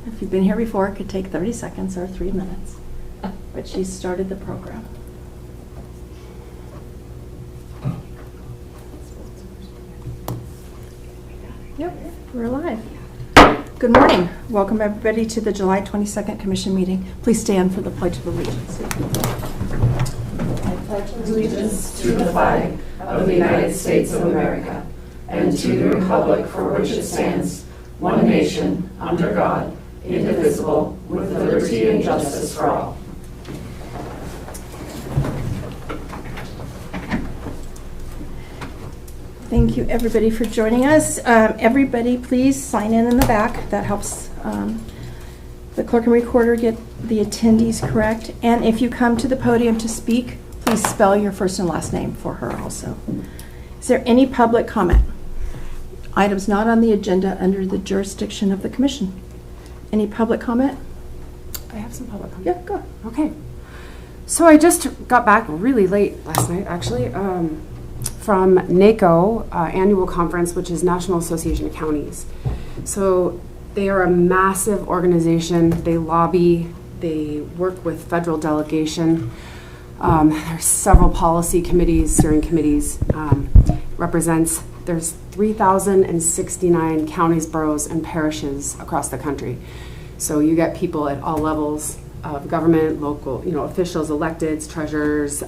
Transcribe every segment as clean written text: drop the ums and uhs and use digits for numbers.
If you've been here before, it could take 30 seconds or 3 minutes. But she started the program. Yep, we're live. Good morning. Welcome everybody to the July 22nd Commission meeting. Please stand for the Pledge of Allegiance. I pledge allegiance to the flag of the United States of America and to the republic for which it stands, one nation, under God, indivisible, with liberty and justice for all. Thank you, everybody, for joining us. Everybody, please sign in the back. That helps the clerk and recorder get the attendees correct. And if you come to the podium to speak, please spell your first and last name for her also. Is there any public comment? Items not on the agenda under the jurisdiction of the commission. Any public comment? I have some public comment. Yeah, go. Okay. So I just got back really late last night, actually, from NACO annual conference, which is National Association of Counties. So they are a massive organization. They lobby. They work with federal delegation. There's several policy committees, steering committees. There's 3,069 counties, boroughs, and parishes across the country. So you get people at all levels of government, local, officials, electeds, treasurers,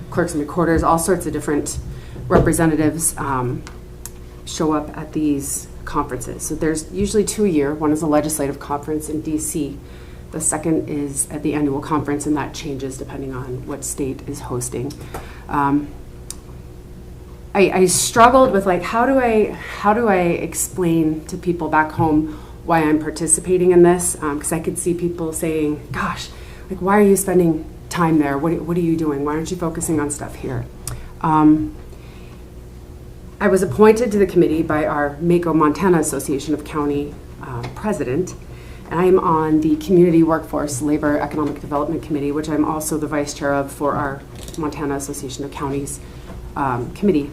clerks and recorders, all sorts of different representatives show up at these conferences. So there's usually 2 a year. One is a legislative conference in DC. The second is at the annual conference, and that changes depending on what state is hosting. I struggled with how do I explain to people back home why I'm participating in this? Because I could see people saying, "Gosh, why are you spending time there? What are you doing? Why aren't you focusing on stuff here?" I was appointed to the committee by our MACO Montana Association of County president, and I am on the Community Workforce Labor Economic Development Committee, which I'm also the vice chair of for our Montana Association of Counties committee.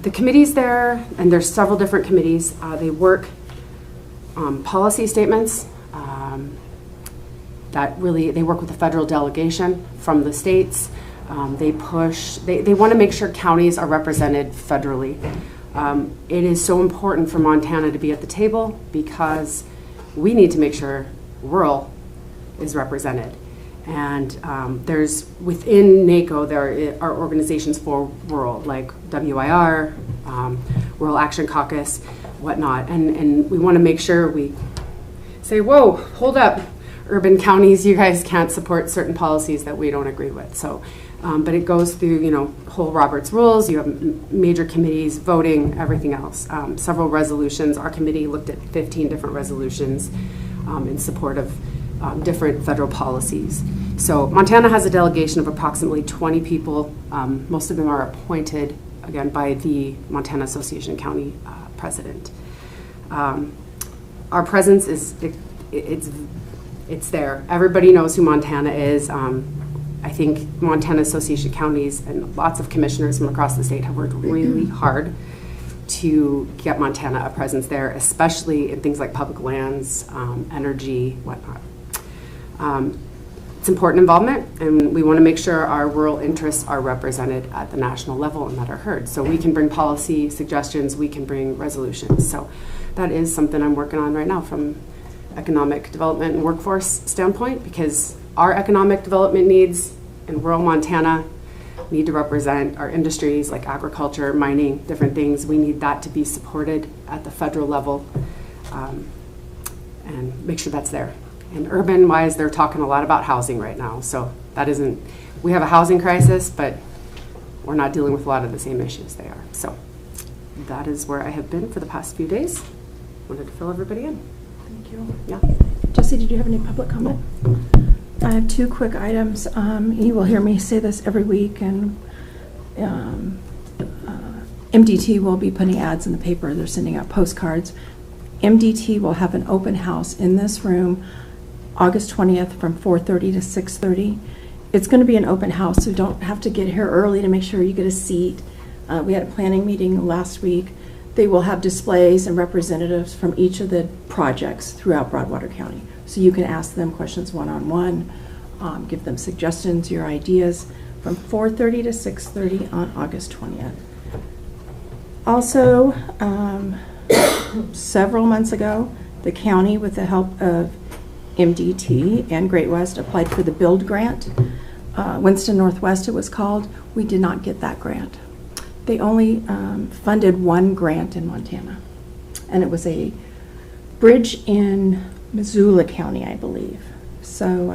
The committee's there, and there's several different committees. They work policy statements. They work with the federal delegation from the states. They want to make sure counties are represented federally. It is so important for Montana to be at the table because we need to make sure rural is represented. And there's within NACO, there are organizations for rural, like WIR, Rural Action Caucus, whatnot. And we want to make sure we say, whoa, hold up, urban counties, you guys can't support certain policies that we don't agree with. So, but it goes through, whole Robert's rules. You have major committees, voting, everything else. Several resolutions. Our committee looked at 15 different resolutions in support of different federal policies. So Montana has a delegation of approximately 20 people. Most of them are appointed, again, by the Montana Association of County president. Our presence it's there. Everybody knows who Montana is. I think Montana Association of Counties and lots of commissioners from across the state have worked really hard to get Montana a presence there, especially in things like public lands, energy, whatnot. It's important involvement, and we want to make sure our rural interests are represented at the national level and that are heard. So we can bring policy suggestions, we can bring resolutions. So that is something I'm working on right now from economic development and workforce standpoint, because our economic development needs in rural Montana need to represent our industries like agriculture, mining, different things. We need that to be supported at the federal level and make sure that's there. And urban-wise, they're talking a lot about housing right now. So that isn't, we have a housing crisis, but we're not dealing with a lot of the same issues they are. So that is where I have been for the past few days. Wanted to fill everybody in. Thank you. Yeah. Jesse, did you have any public comment? I have 2 quick items. You will hear me say this every week, and MDT will be putting ads in the paper. They're sending out postcards. MDT will have an open house in this room August 20th from 4:30 to 6:30. It's going to be an open house, so you don't have to get here early to make sure you get a seat. We had a planning meeting last week. they will have displays and representatives from each of the projects throughout Broadwater County. So you can ask them questions one-on-one, give them suggestions, your ideas, from 4:30 to 6:30 on August 20th. Also, several months ago, the county, with the help of MDT and Great West, applied for the BUILD grant. Winston Northwest it was called. We did not get that grant. They only funded one grant in Montana, and it was a bridge in Missoula County, I believe. So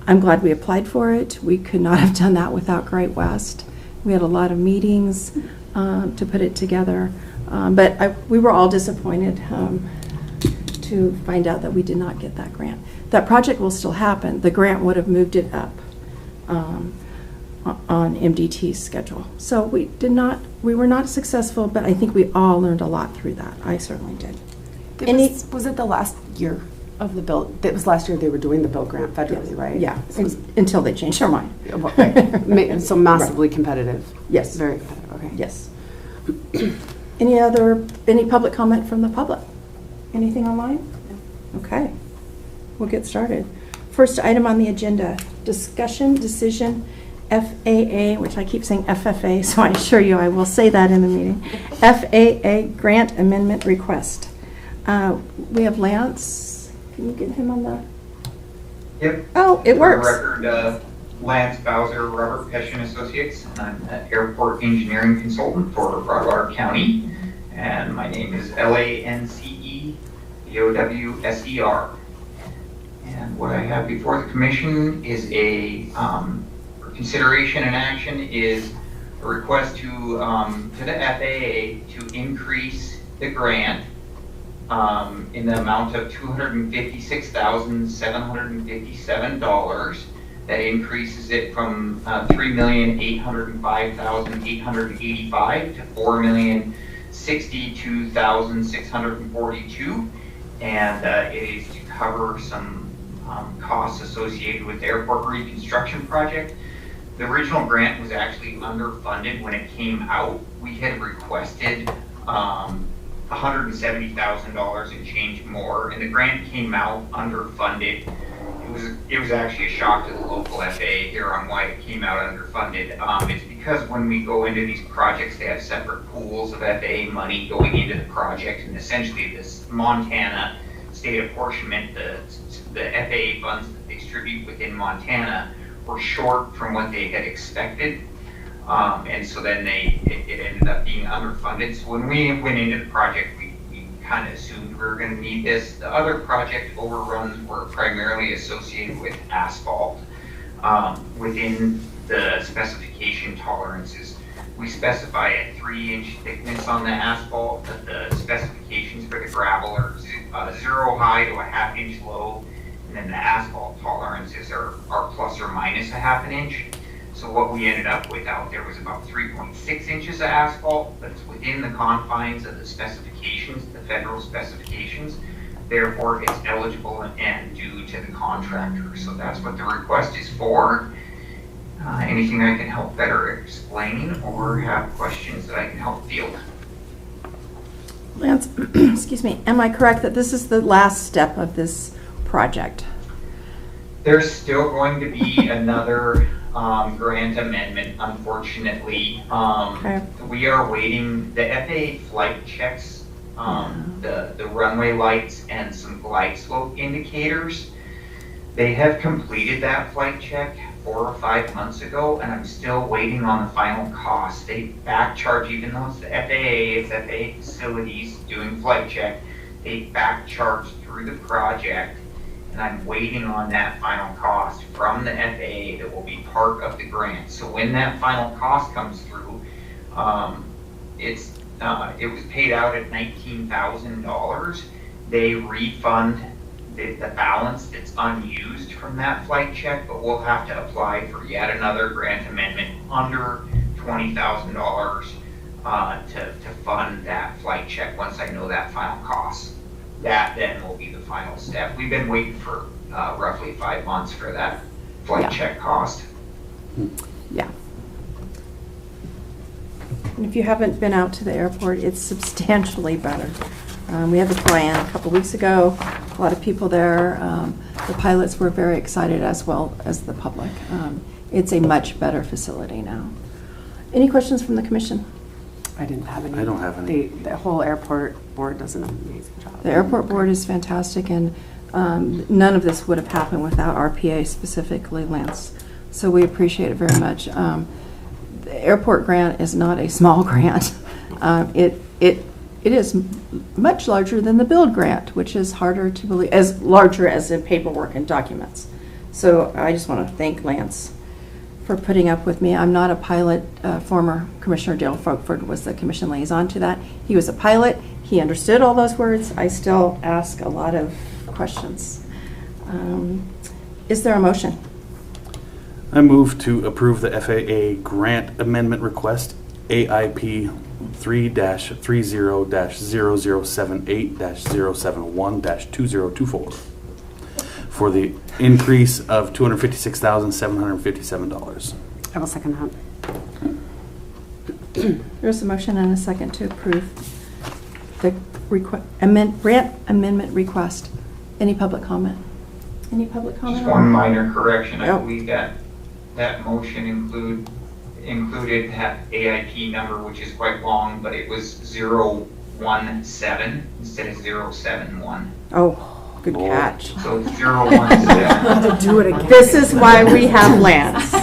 I'm glad we applied for it. We could not have done that without Great West. We had a lot of meetings to put it together, but we were all disappointed to find out that we did not get that grant. That project will still happen. The grant would have moved it up on MDT's schedule. So we were not successful, but I think we all learned a lot through that. I certainly did. Was it the last year of the bill? It was last year they were doing the bill grant federally, right? Yeah, until they changed their mind. Right. So massively competitive. Yes. Very competitive, okay. Yes. Any public comment from the public? Anything online? No. Okay. We'll get started. First item on the agenda, discussion decision FAA, which I keep saying FFA, so I assure you I will say that in the meeting. FAA grant amendment request. We have Lance. Can you get him on the? Yep. Oh, it works. For the record, Lance Bowser, Robert Peshin Associates. I'm an airport engineering consultant for Broadwater County, and my name is LANCE BOWSER. And what I have before the commission is for consideration and action is a request to the FAA to increase the grant in the amount of $256,757. That increases it from $3,805,885 to $4,062,642, and it is to cover some costs associated with the airport reconstruction project. The original grant was actually underfunded when it came out. We had requested $170,000 and change more, and the grant came out underfunded. It was actually a shock to the local FAA here on why it came out underfunded. It's because when we go into these projects, they have separate pools of FAA money going into the project, and essentially this Montana state apportionment, the FAA funds that they distribute within Montana were short from what they had expected. And so then it ended up being underfunded. So when we went into the project, we kind of assumed we were going to need this. The other project overruns were primarily associated with asphalt. Within the specification tolerances, we specify a 3-inch thickness on the asphalt, but the specifications for the gravel are 0 high to a 1/2 inch low, and then the asphalt tolerances are plus or minus a 1/2 inch. So what we ended up with out there was about 3.6 inches of asphalt, but it's within the confines of the specifications, the federal specifications. Therefore, it's eligible and due to the contractor. So that's what the request is for. Anything I can help better explain or have questions that I can help field? Lance, excuse me, am I correct that this is the last step of this project? There's still going to be another grant amendment, unfortunately. Okay. We are waiting, the FAA flight checks, the runway lights and some glide slope indicators. They have completed that flight check 4 or 5 months ago, and I'm still waiting on the final cost. They back charge, even though it's the FAA, it's FAA facilities doing flight check, they back charge through the project, and I'm waiting on that final cost from the FAA that will be part of the grant. So when that final cost comes through, it was paid out at $19,000. They refund the balance that's unused from that flight check, but we'll have to apply for yet another grant amendment under $20,000 to fund that flight check once I know that final cost. That then will be the final step. We've been waiting for roughly 5 months for that flight check cost. Yeah. And if you haven't been out to the airport, it's substantially better. We had the fly-in a couple weeks ago, a lot of people there. The pilots were very excited as well as the public. It's a much better facility now. Any questions from the commission? I didn't have any. I don't have any. The whole airport board does an amazing job. The airport board is fantastic, and none of this would have happened without RPA, specifically Lance. So we appreciate it very much. The airport grant is not a small grant. It is much larger than the build grant, which is harder to believe, as larger as in paperwork and documents. So I just want to thank Lance for putting up with me. I'm not a pilot. Former Commissioner Dale Folkford was the commission liaison to that. He was a pilot. He understood all those words. I still ask a lot of questions. Is there a motion? I move to approve the FAA grant amendment request AIP 3-3078-0078-071-2024 for the increase of $256,757. I will second that. There's a motion and a second to approve the grant amendment request. Any public comment? Any public comment? Just one minor correction. I Yep. believe that motion included that AIP number, which is quite long, but it was 017 instead of 071. Oh, good catch. So it's 017. Do it again. This is why we have Lance.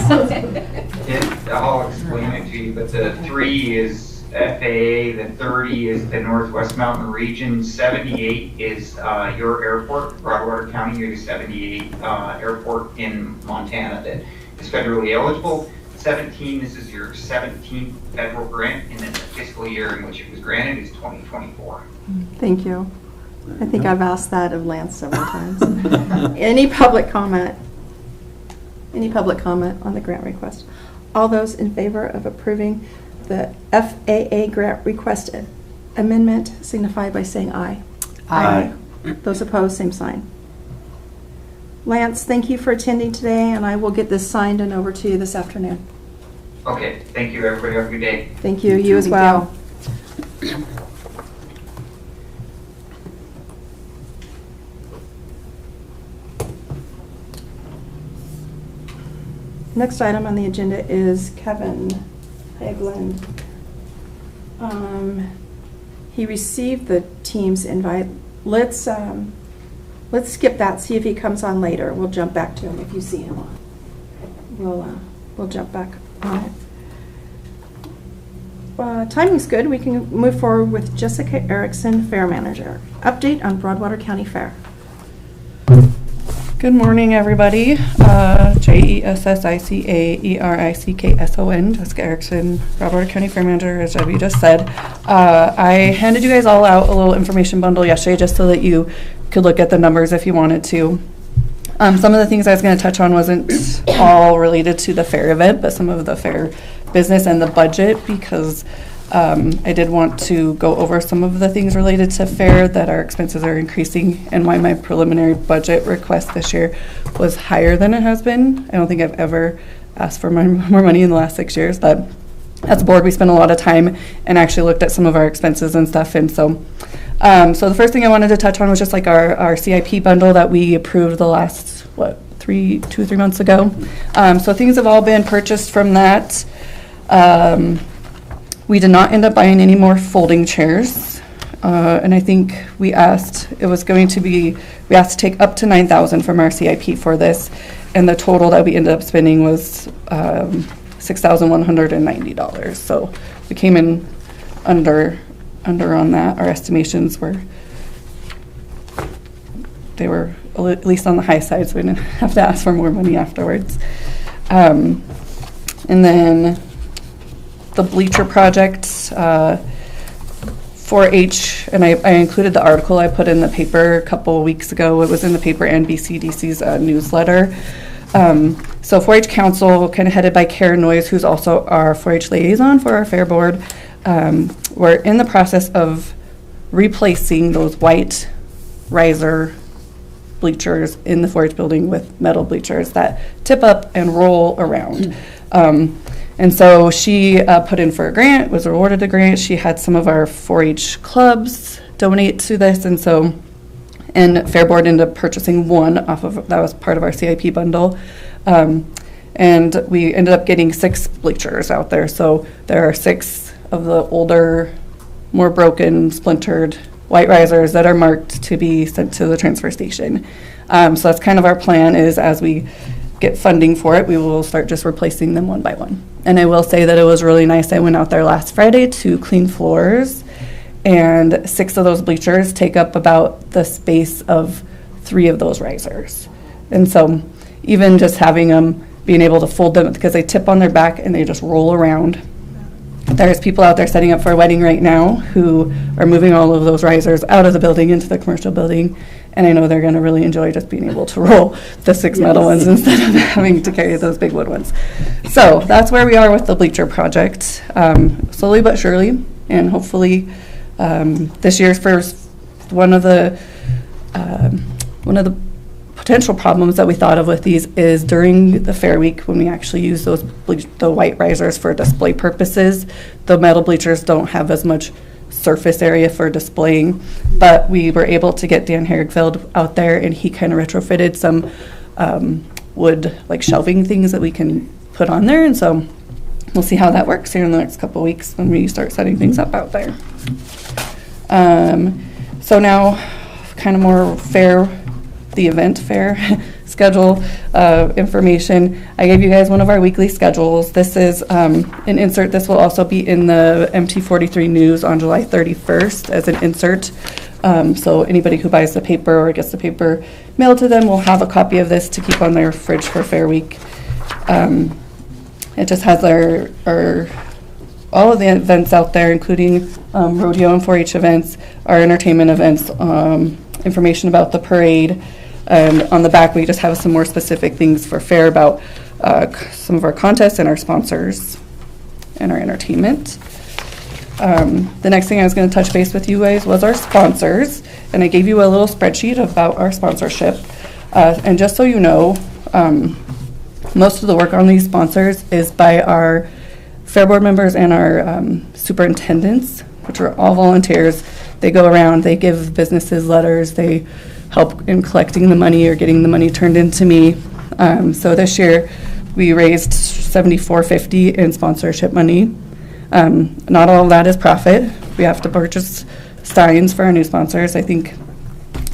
I'll explain it to you, but the 3 is FAA, the 30 is the Northwest Mountain Region, 78 is your airport, Broadwater County. You're the 78 airport in Montana that is federally eligible. 17, this is your 17th federal grant, and then the fiscal year in which it was granted is 2024. Thank you. I think I've asked that of Lance several times. Any public comment? Any public comment on the grant request? All those in favor of approving the FAA grant request amendment signify by saying aye. Aye. Those opposed, same sign. Lance, thank you for attending today, and I will get this signed and over to you this afternoon. Okay, thank you, everybody. Have a good day. Thank you. You as well. Next item on the agenda is Kevin Haglund. He received the team's invite. Let's skip that, see if he comes on later. We'll jump back to him if you see him on. We'll jump back on it. Timing's good. We can move forward with Jessica Erickson, Fair Manager. Update on Broadwater County Fair. Good morning, everybody. JESSICAERICKSON, Jessica Erickson, Broadwater County Fair Manager, as Debbie just said. I handed you guys all out a little information bundle yesterday just so that you could look at the numbers if you wanted to. Some of the things I was going to touch on wasn't all related to the fair event, but some of the fair business and the budget, because I did want to go over some of the things related to fair that our expenses are increasing and why my preliminary budget request this year was higher than it has been. I don't think I've ever asked for more money in the last 6 years, but as a board we spent a lot of time and actually looked at some of our expenses and stuff. And so so the first thing I wanted to touch on was just like our CIP bundle that we approved the last, 2 or 3 months ago. So things have all been purchased from that. We did not end up buying any more folding chairs. And I think we asked to take up to $9,000 from our CIP for this. And the total that we ended up spending was $6,190. So we came in under on that. Our estimations were at least on the high side, so we didn't have to ask for more money afterwards. And then the bleacher project, 4-H, and I included the article I put in the paper a couple weeks ago. It was in the paper and BCDC's newsletter. So 4-H Council, kind of headed by Karen Noyes, who's also our 4-H liaison for our fair board, we're in the process of replacing those white riser bleachers in the 4-H building with metal bleachers that tip up and roll around. And so she put in for a grant, was awarded a grant. She had some of our 4-H clubs donate to this, and Fair Board ended up purchasing one off of, that was part of our CIP bundle. And we ended up getting 6 bleachers out there. So there are 6 of the older, more broken, splintered white risers that are marked to be sent to the transfer station. So that's kind of our plan, is as we get funding for it, we will start just replacing them one by one. And I will say that it was really nice. I went out there last Friday to clean floors, and 6 of those bleachers take up about the space of 3 of those risers. And so even just having them, being able to fold them, because they tip on their back and they just roll around. There's people out there setting up for a wedding right now who are moving all of those risers out of the building into the commercial building, and I know they're going to really enjoy just being able to roll the 6 metal ones instead of having to carry those big wood ones. So that's where we are with the bleacher project, slowly but surely, and hopefully this year's first, one of the potential problems that we thought of with these is during the fair week, when we actually use the white risers for display purposes, the metal bleachers don't have as much surface area for displaying, but we were able to get Dan Herigfeld out there, and he kind of retrofitted some wood like shelving things that we can put on there, and so we'll see how that works here in the next couple of weeks when we start setting things up out there. So now kind of more the event fair schedule information. I gave you guys one of our weekly schedules. This is an insert. This will also be in the MT43 news on July 31st as an insert. So anybody who buys the paper or gets the paper mailed to them will have a copy of this to keep on their fridge for Fair Week. It just has our all of the events out there, including rodeo and 4-H events, our entertainment events, information about the parade. And on the back, we just have some more specific things for fair about some of our contests and our sponsors and our entertainment. The next thing I was going to touch base with you guys was our sponsors. And I gave you a little spreadsheet about our sponsorship. And just so you know, most of the work on these sponsors is by our Fair Board members and our superintendents, which are all volunteers. They go around, they give businesses letters, they help in collecting the money or getting the money turned into me. So this year we raised $74.50 in sponsorship money. Not all of that is profit. We have to purchase signs for our new sponsors. I think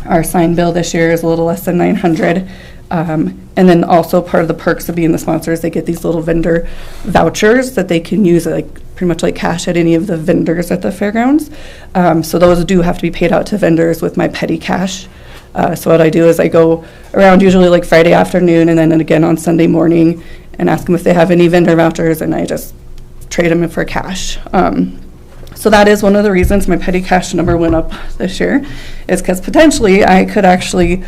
our sign bill this year is a little less than $900. And then also part of the perks of being the sponsors, they get these little vendor vouchers that they can use pretty much like cash at any of the vendors at the fairgrounds. So those do have to be paid out to vendors with my petty cash. So what I do is I go around usually like Friday afternoon and then again on Sunday morning and ask them if they have any vendor vouchers, and I just trade them in for cash. So that is one of the reasons my petty cash number went up this year, is because potentially I could actually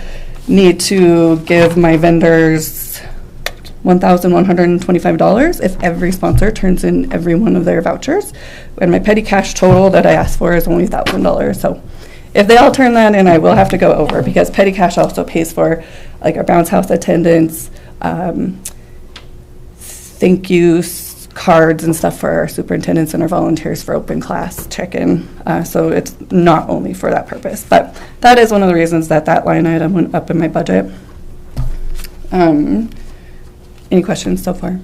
need to give my vendors $1,125 if every sponsor turns in every one of their vouchers. And my petty cash total that I asked for is only $1,000. So if they all turn that in, I will have to go over, because petty cash also pays for like our bounce house attendance, thank you cards and stuff for our superintendents and our volunteers for open class check-in. So it's not only for that purpose, but that is one of the reasons that that line item went up in my budget. Any questions so far?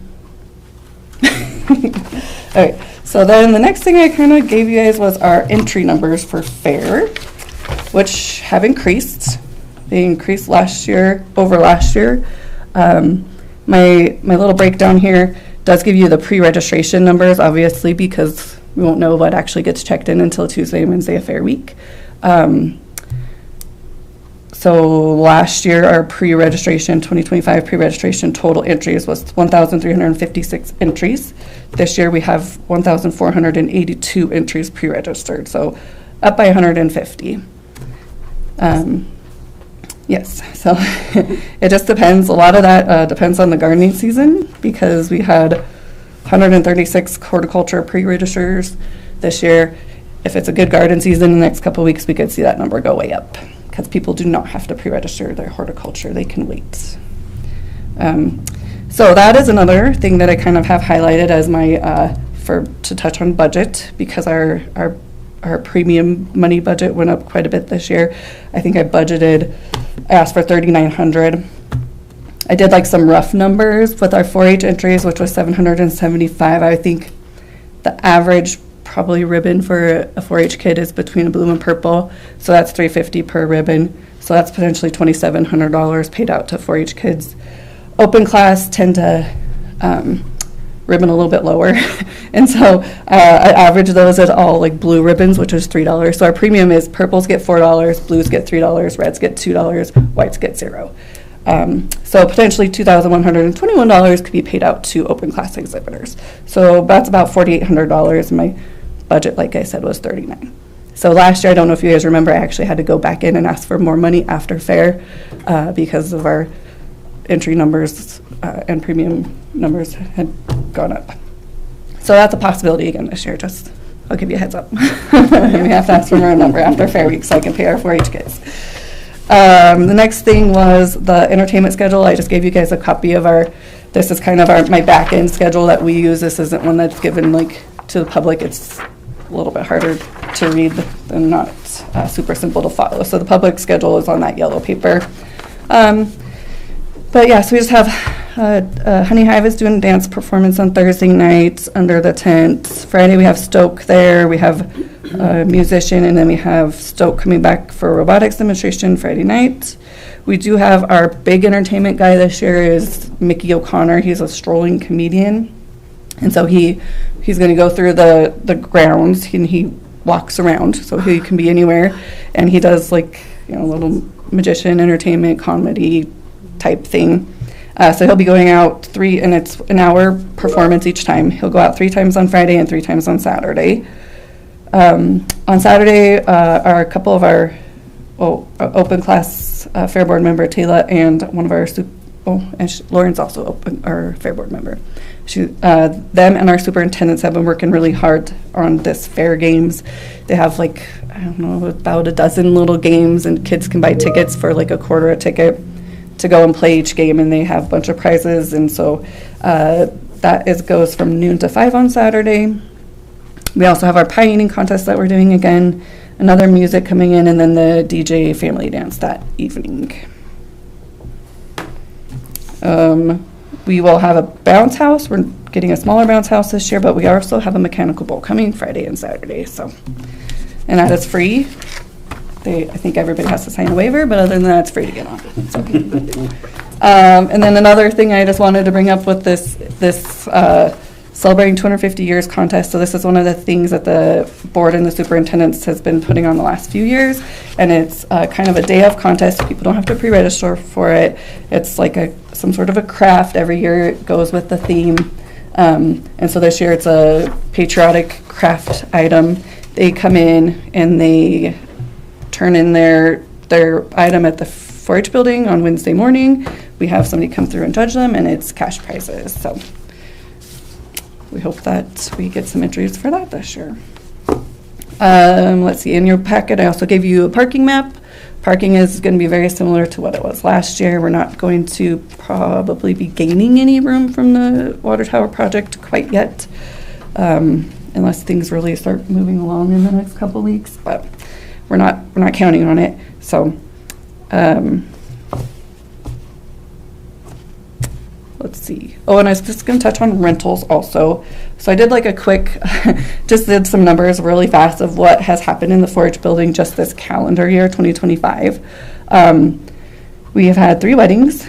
All right, so then the next thing I kind of gave you guys was our entry numbers for fair, which have increased. They increased last year over last year. My little breakdown here does give you the pre-registration numbers, obviously, because we won't know what actually gets checked in until Tuesday and Wednesday of Fair Week. So last year, our pre-registration, 2025 pre-registration total entries was 1,356 entries. This year, we have 1,482 entries pre-registered, so up by 150. Yes, so it just depends. A lot of that depends on the gardening season, because we had 136 horticulture pre-registers this year. If it's a good garden season in the next couple of weeks, we could see that number go way up, because people do not have to pre-register their horticulture. They can wait. So that is another thing that I kind of have highlighted as my, to touch on budget, because our premium money budget went up quite a bit this year. I think I asked for $3,900. I did like some rough numbers with our 4-H entries, which was $775. I think the average probably ribbon for a 4-H kid is between a blue and purple, so that's $350 per ribbon. So that's potentially $2,700 paid out to 4-H kids. Open class tend to ribbon a little bit lower, and so I average those at all like blue ribbons, which is $3. So our premium is purples get $4, blues get $3, reds get $2, whites get $0. So potentially $2,121 could be paid out to open class exhibitors. So that's about $4,800. My budget, like I said, was $39. So last year, I don't know if you guys remember, I actually had to go back in and ask for more money after fair because of our entry numbers and premium numbers had gone up. So that's a possibility again this year. Just, I'll give you a heads up. We have to ask for more number after fair week so I can pay our 4-H kids. The next thing was the entertainment schedule. I just gave you guys a copy of this is kind of my back end schedule that we use. This isn't one that's given like to the public. It's a little bit harder to read and not super simple to follow. So the public schedule is on that yellow paper. But yeah, so we just have Honey Hive is doing a dance performance on Thursday night under the tent. Friday we have Stoke there. We have a musician, and then we have Stoke coming back for a robotics demonstration Friday night. We do have our big entertainment guy this year is Mickey O'Connor. He's a strolling comedian. And so he's going to go through the grounds, and he walks around, so he can be anywhere. And he does like, little magician, entertainment, comedy type thing. So he'll be going out and it's an hour performance each time. He'll go out 3 times on Friday and 3 times on Saturday. On Saturday, a couple of our open class fair board member, Taylor, and one of our Lauren's also our fair board member. Them and our superintendents have been working really hard on this fair games. They have about a dozen little games, and kids can buy tickets for like $0.25 a ticket to go and play each game, and they have a bunch of prizes. And so that goes from noon to 5 on Saturday. We also have our pie eating contest that we're doing again, another music coming in, and then the DJ family dance that evening. We will have a bounce house. We're getting a smaller bounce house this year, but we also have a mechanical bowl coming Friday and Saturday. And that is free. I think everybody has to sign a waiver, but other than that, it's free to get on. So. And then another thing I just wanted to bring up with this Celebrating 250 Years contest. So this is one of the things that the board and the superintendents has been putting on the last few years. And it's kind of a day of contest. People don't have to pre-register for it. It's like some sort of a craft. Every year it goes with the theme. And so this year it's a patriotic craft item. They come in and they turn in their item at the 4-H building on Wednesday morning. We have somebody come through and judge them, and it's cash prizes. So we hope that we get some entries for that this year. Let's see, in your packet I also gave you a parking map. Parking is going to be very similar to what it was last year. We're not going to probably be gaining any room from the water tower project quite yet, unless things really start moving along in the next couple weeks, but we're not counting on it. So let's see. Oh, and I was just going to touch on rentals also. So I did like a quick, just did some numbers really fast of what has happened in the 4-H building just this calendar year, 2025. We have had 3 weddings,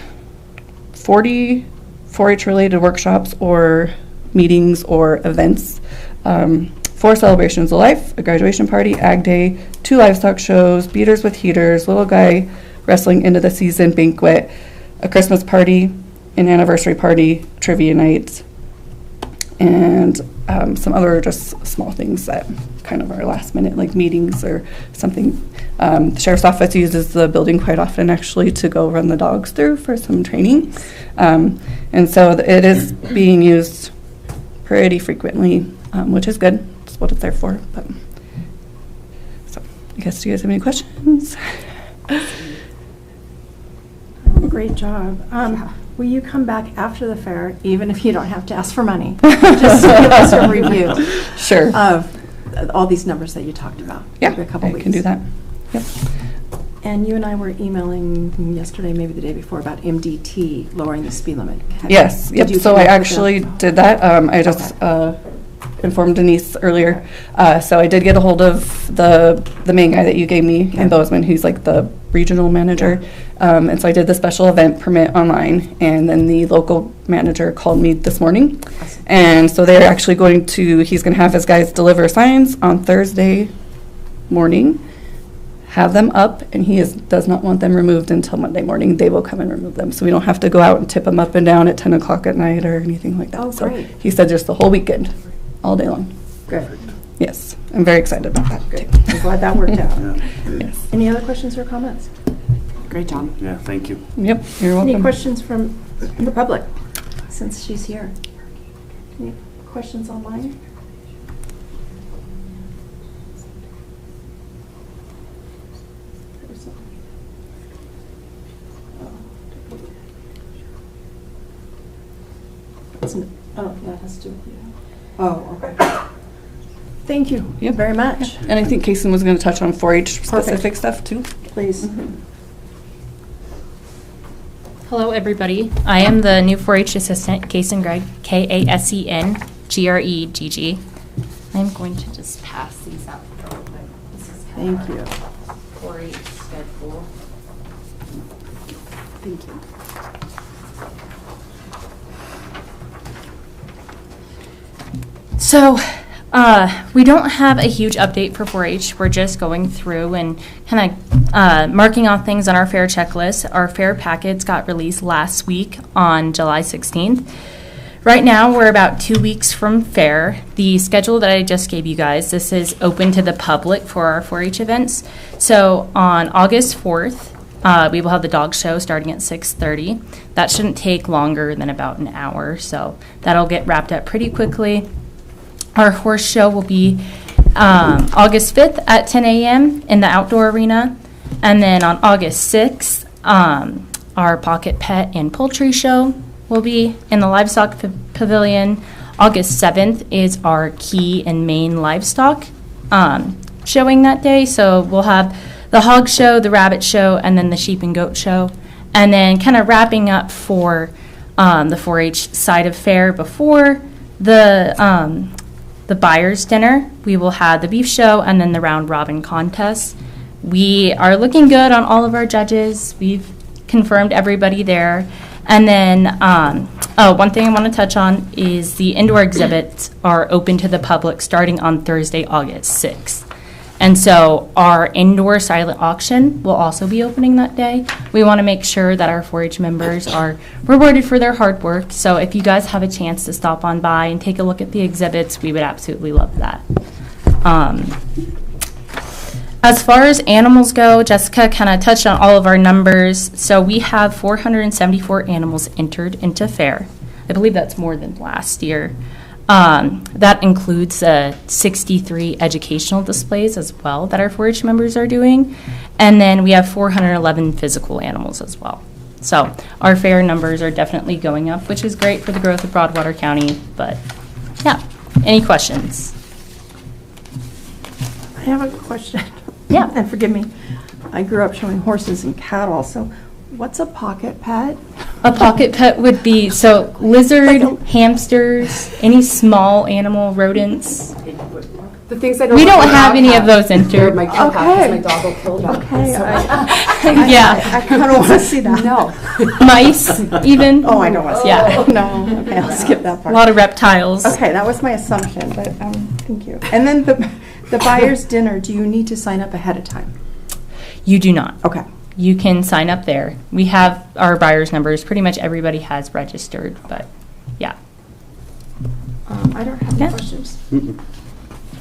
40 4-H related workshops or meetings or events, 4 celebrations of life, a graduation party, Ag Day, 2 livestock shows, beaters with heaters, little guy wrestling into the season banquet, a Christmas party, an anniversary party, trivia night, and some other just small things that kind of are last minute, like meetings or something. The sheriff's office uses the building quite often actually to go run the dogs through for some training. And so it is being used pretty frequently, which is good. That's what it's there for. But so I guess, do you guys have any questions? Great job. will you come back after the fair, even if you don't have to ask for money? Just to give us a review Sure. of all these numbers that you talked about. Yeah, Maybe a couple I weeks. can do that. Yep. And you and I were emailing yesterday, maybe the day before, about MDT lowering the speed limit. Yes, Did yep, you so I connect with them? actually did that. I just informed Denise earlier. So I did get a hold of the main guy that you gave me in Bozeman, who's like the regional manager. And so I did the special event permit online, and then the local manager called me this morning. And so they're actually he's going to have his guys deliver signs on Thursday morning, have them up, and he does not want them removed until Monday morning. They will come and remove them. So we don't have to go out and tip them up and down at 10 o'clock at night or anything like that. Oh, So great. he said just the whole weekend, all day long. Good. Yes, I'm very excited about that. Good. I'm glad that worked out. Yeah. Yes. Any other questions or comments? Great job. Yeah, thank you. Yep, you're welcome. Any questions from the public, since she's here? Any questions online? Oh, that has to, oh, okay. Thank you Yep. very much. And I think Kason was going to touch on 4-H specific stuff too. Please. Hello, everybody. I am the new 4-H assistant, Kasen Gregg, Kasen-Gregg. I'm going to just pass these out real quick. This is kind Thank of you. our 4-H schedule. Thank you. So, we don't have a huge update for 4-H. We're just going through and kind of marking off things on our fair checklist. Our fair packets got released last week on July 16th. Right now, we're about 2 weeks from fair. The schedule that I just gave you guys, this is open to the public for our 4-H events. So on August 4th, we will have the dog show starting at 6:30. That shouldn't take longer than about an hour, so that'll get wrapped up pretty quickly. Our horse show will be August 5th at 10 a.m. in the outdoor arena. And then on August 6th, our pocket pet and poultry show will be in the livestock pavilion. August 7th is our key and main livestock showing that day. So we'll have the hog show, the rabbit show, and then the sheep and goat show. And then kind of wrapping up for the 4-H side of fair before the buyer's dinner, we will have the beef show and then the round robin contest. We are looking good on all of our judges. We've confirmed everybody there. And then, one thing I want to touch on is the indoor exhibits are open to the public starting on Thursday, August 6th. And so our indoor silent auction will also be opening that day. We want to make sure that our 4-H members are rewarded for their hard work. So if you guys have a chance to stop on by and take a look at the exhibits, we would absolutely love that. As far as animals go, Jessica kind of touched on all of our numbers. So we have 474 animals entered into fair. I believe that's more than last year. That includes 63 educational displays as well that our 4-H members are doing. And then we have 411 physical animals as well. So our fair numbers are definitely going up, which is great for the growth of Broadwater County. But yeah, any questions? I have a question. Yeah. And forgive me, I grew up showing horses and cattle, so what's a pocket pet? A pocket pet would be, so lizard, hamsters, any small animal, rodents. The things I don't. We let don't my have dog any have. of those They're entered. my kill Okay. because my dog will kill them. Okay, So- Yeah. I kind of want to see that. No. Mice, even. Oh, I don't want to see Yeah. that. No, okay, I'll skip that A part. lot of reptiles. Okay, that was my assumption, but thank you. And then the buyer's dinner, do you need to sign up ahead of time? You do not. Okay. You can sign up there. We have our buyer's numbers. Pretty much everybody has registered, but yeah. I don't have Yeah. any questions. Mm-mm.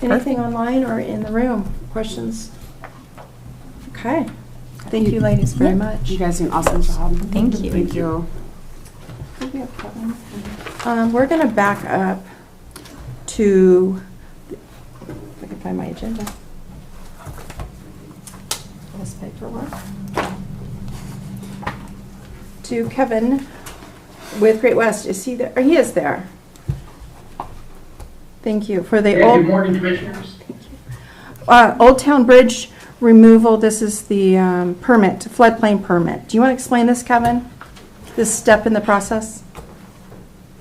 Anything online or in the room? Questions? Okay. Thank you, ladies, very much. You guys do an awesome job. Thank you. Thank you. We're going to back up to, if I can find my agenda. This paperwork. To Kevin with Great West. Is he there? He is there. Thank you. For the Good old, morning, Commissioners. Old Town Bridge removal, this is the permit, floodplain permit. Do you want to explain this, Kevin? This step in the process?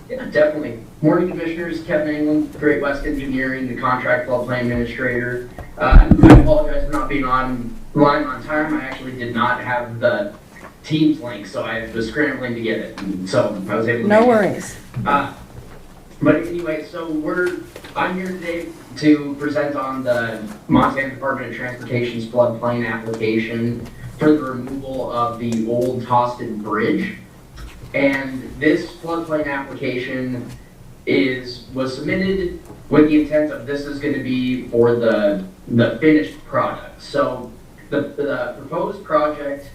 Yeah, definitely. Morning, Commissioners. Kevin England, Great West Engineering, the contract floodplain administrator. I apologize for not being online on time. I actually did not have the Teams link, so I was scrambling to get it. And so I was able to No make it. worries. But anyway, so I'm here today to present on the Montana Department of Transportation's floodplain application for the removal of the old Tosted Bridge. And this floodplain application was submitted with the intent of this is going to be for the finished product. So the proposed project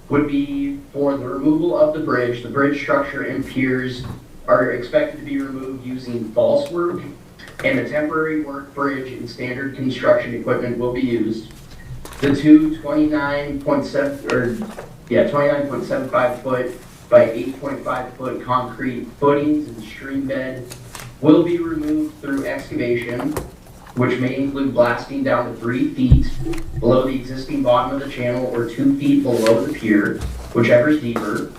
would be for the removal of the bridge. The bridge structure and piers are expected to be removed using false work, and a temporary work bridge and standard construction equipment will be used. The two 29.75 foot by 8.5 foot concrete footings and stream bed will be removed through excavation, which may include blasting down to 3 feet below the existing bottom of the channel or 2 feet below the pier, whichever is deeper.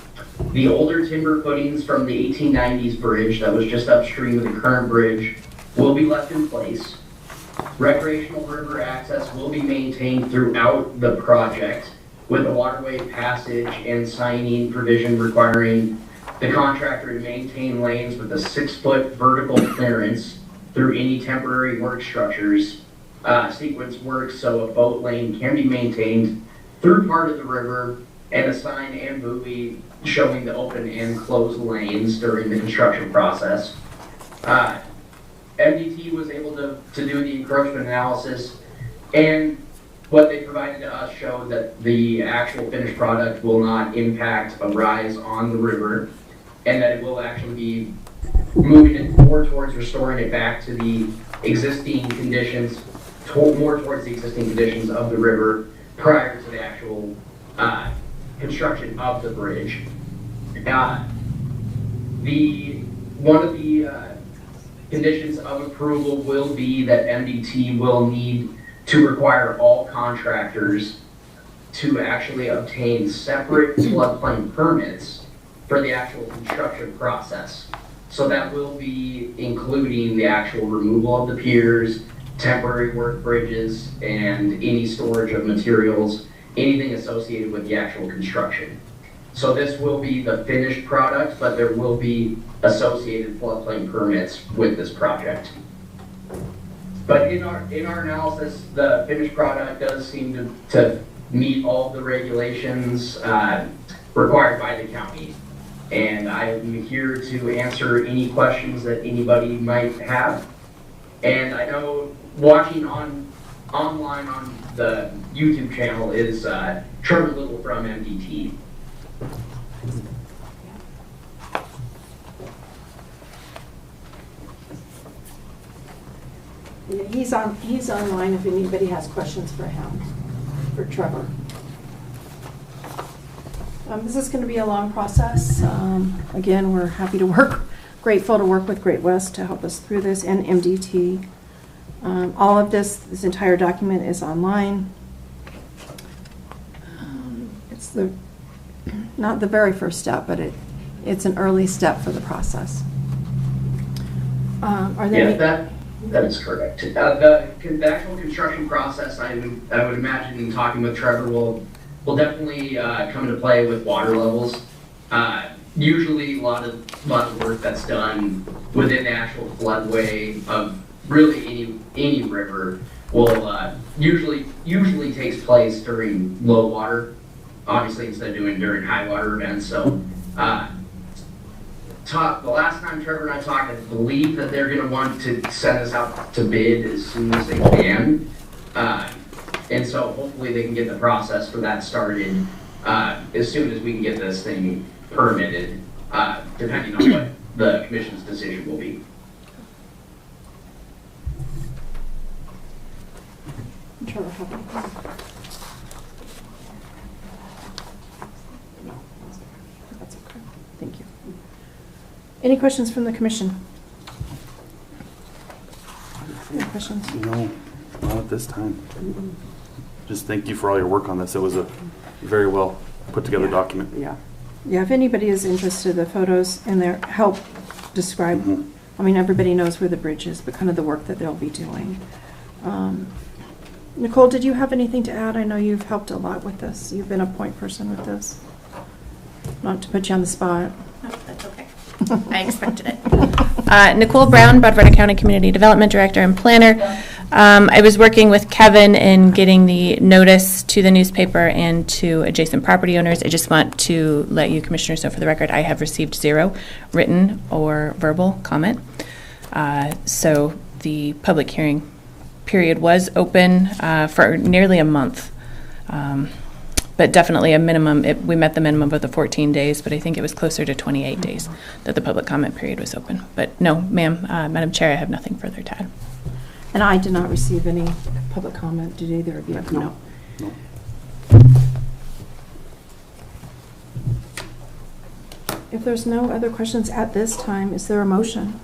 The older timber footings from the 1890s bridge that was just upstream of the current bridge will be left in place. Recreational river access will be maintained throughout the project, with a waterway passage and signing provision requiring the contractor to maintain lanes with a 6-foot vertical clearance through any temporary work structures, sequence work so a boat lane can be maintained through part of the river, and a sign and buoy showing the open and closed lanes during the construction process. MDT was able to do the encroachment analysis, and what they provided to us showed that the actual finished product will not impact a rise on the river, and that it will actually be moving it more towards restoring it back to the existing conditions, more towards the existing conditions of the river prior to the actual construction of the bridge. One of the conditions of approval will be that MDT will need to require all contractors to actually obtain separate floodplain permits for the actual construction process. So that will be including the actual removal of the piers, temporary work bridges, and any storage of materials, anything associated with the actual construction. So this will be the finished product, but there will be associated floodplain permits with this project. But in our analysis, the finished product does seem to meet all the regulations required by the county. And I'm here to answer any questions that anybody might have. And I know watching online on the YouTube channel is Trevor Little from MDT. Yeah, he's online if anybody has questions for him, for Trevor. This is going to be a long process. Again, we're happy to grateful to work with Great West to help us through this, and MDT. All of this entire document is online. It's not the very first step, but it's an early step for the process. Are there any? That is correct. The actual construction process, I would imagine, in talking with Trevor, will definitely come into play with water levels. Usually, a lot of work that's done within the actual floodway of really any river will usually takes place during low water. Obviously, instead of doing during high water events. So, the last time Trevor and I talked, I believe that they're going to want to send us out to bid as soon as they can. And so hopefully they can get the process for that started as soon as we can get this thing permitted, depending on what the commission's decision will be. Trevor, have any? No, that's okay. Thank you. Any questions from the commission? Any questions? No, not at this time. Just thank you for all your work on this. It was a very well put together document. Yeah. Yeah, if anybody is interested, the photos and their help describe, I mean, everybody knows where the bridge is, but kind of the work that they'll be doing. Nicole, did you have anything to add? I know you've helped a lot with this. You've been a point person with this. Not to put you on the spot. No, that's okay. I expected it. Nicole Brown, Broadwater County Community Development Director and Planner. I was working with Kevin in getting the notice to the newspaper and to adjacent property owners. I just want to let you commissioners know for the record, I have received 0 written or verbal comment. So the public hearing period was open for nearly a month. But definitely a minimum, we met the minimum of the 14 days, but I think it was closer to 28 days that the public comment period was open. But no, ma'am, Madam Chair, I have nothing further to add. And I did not receive any public comment. Did either of you? No. If there's no other questions at this time, is there a motion?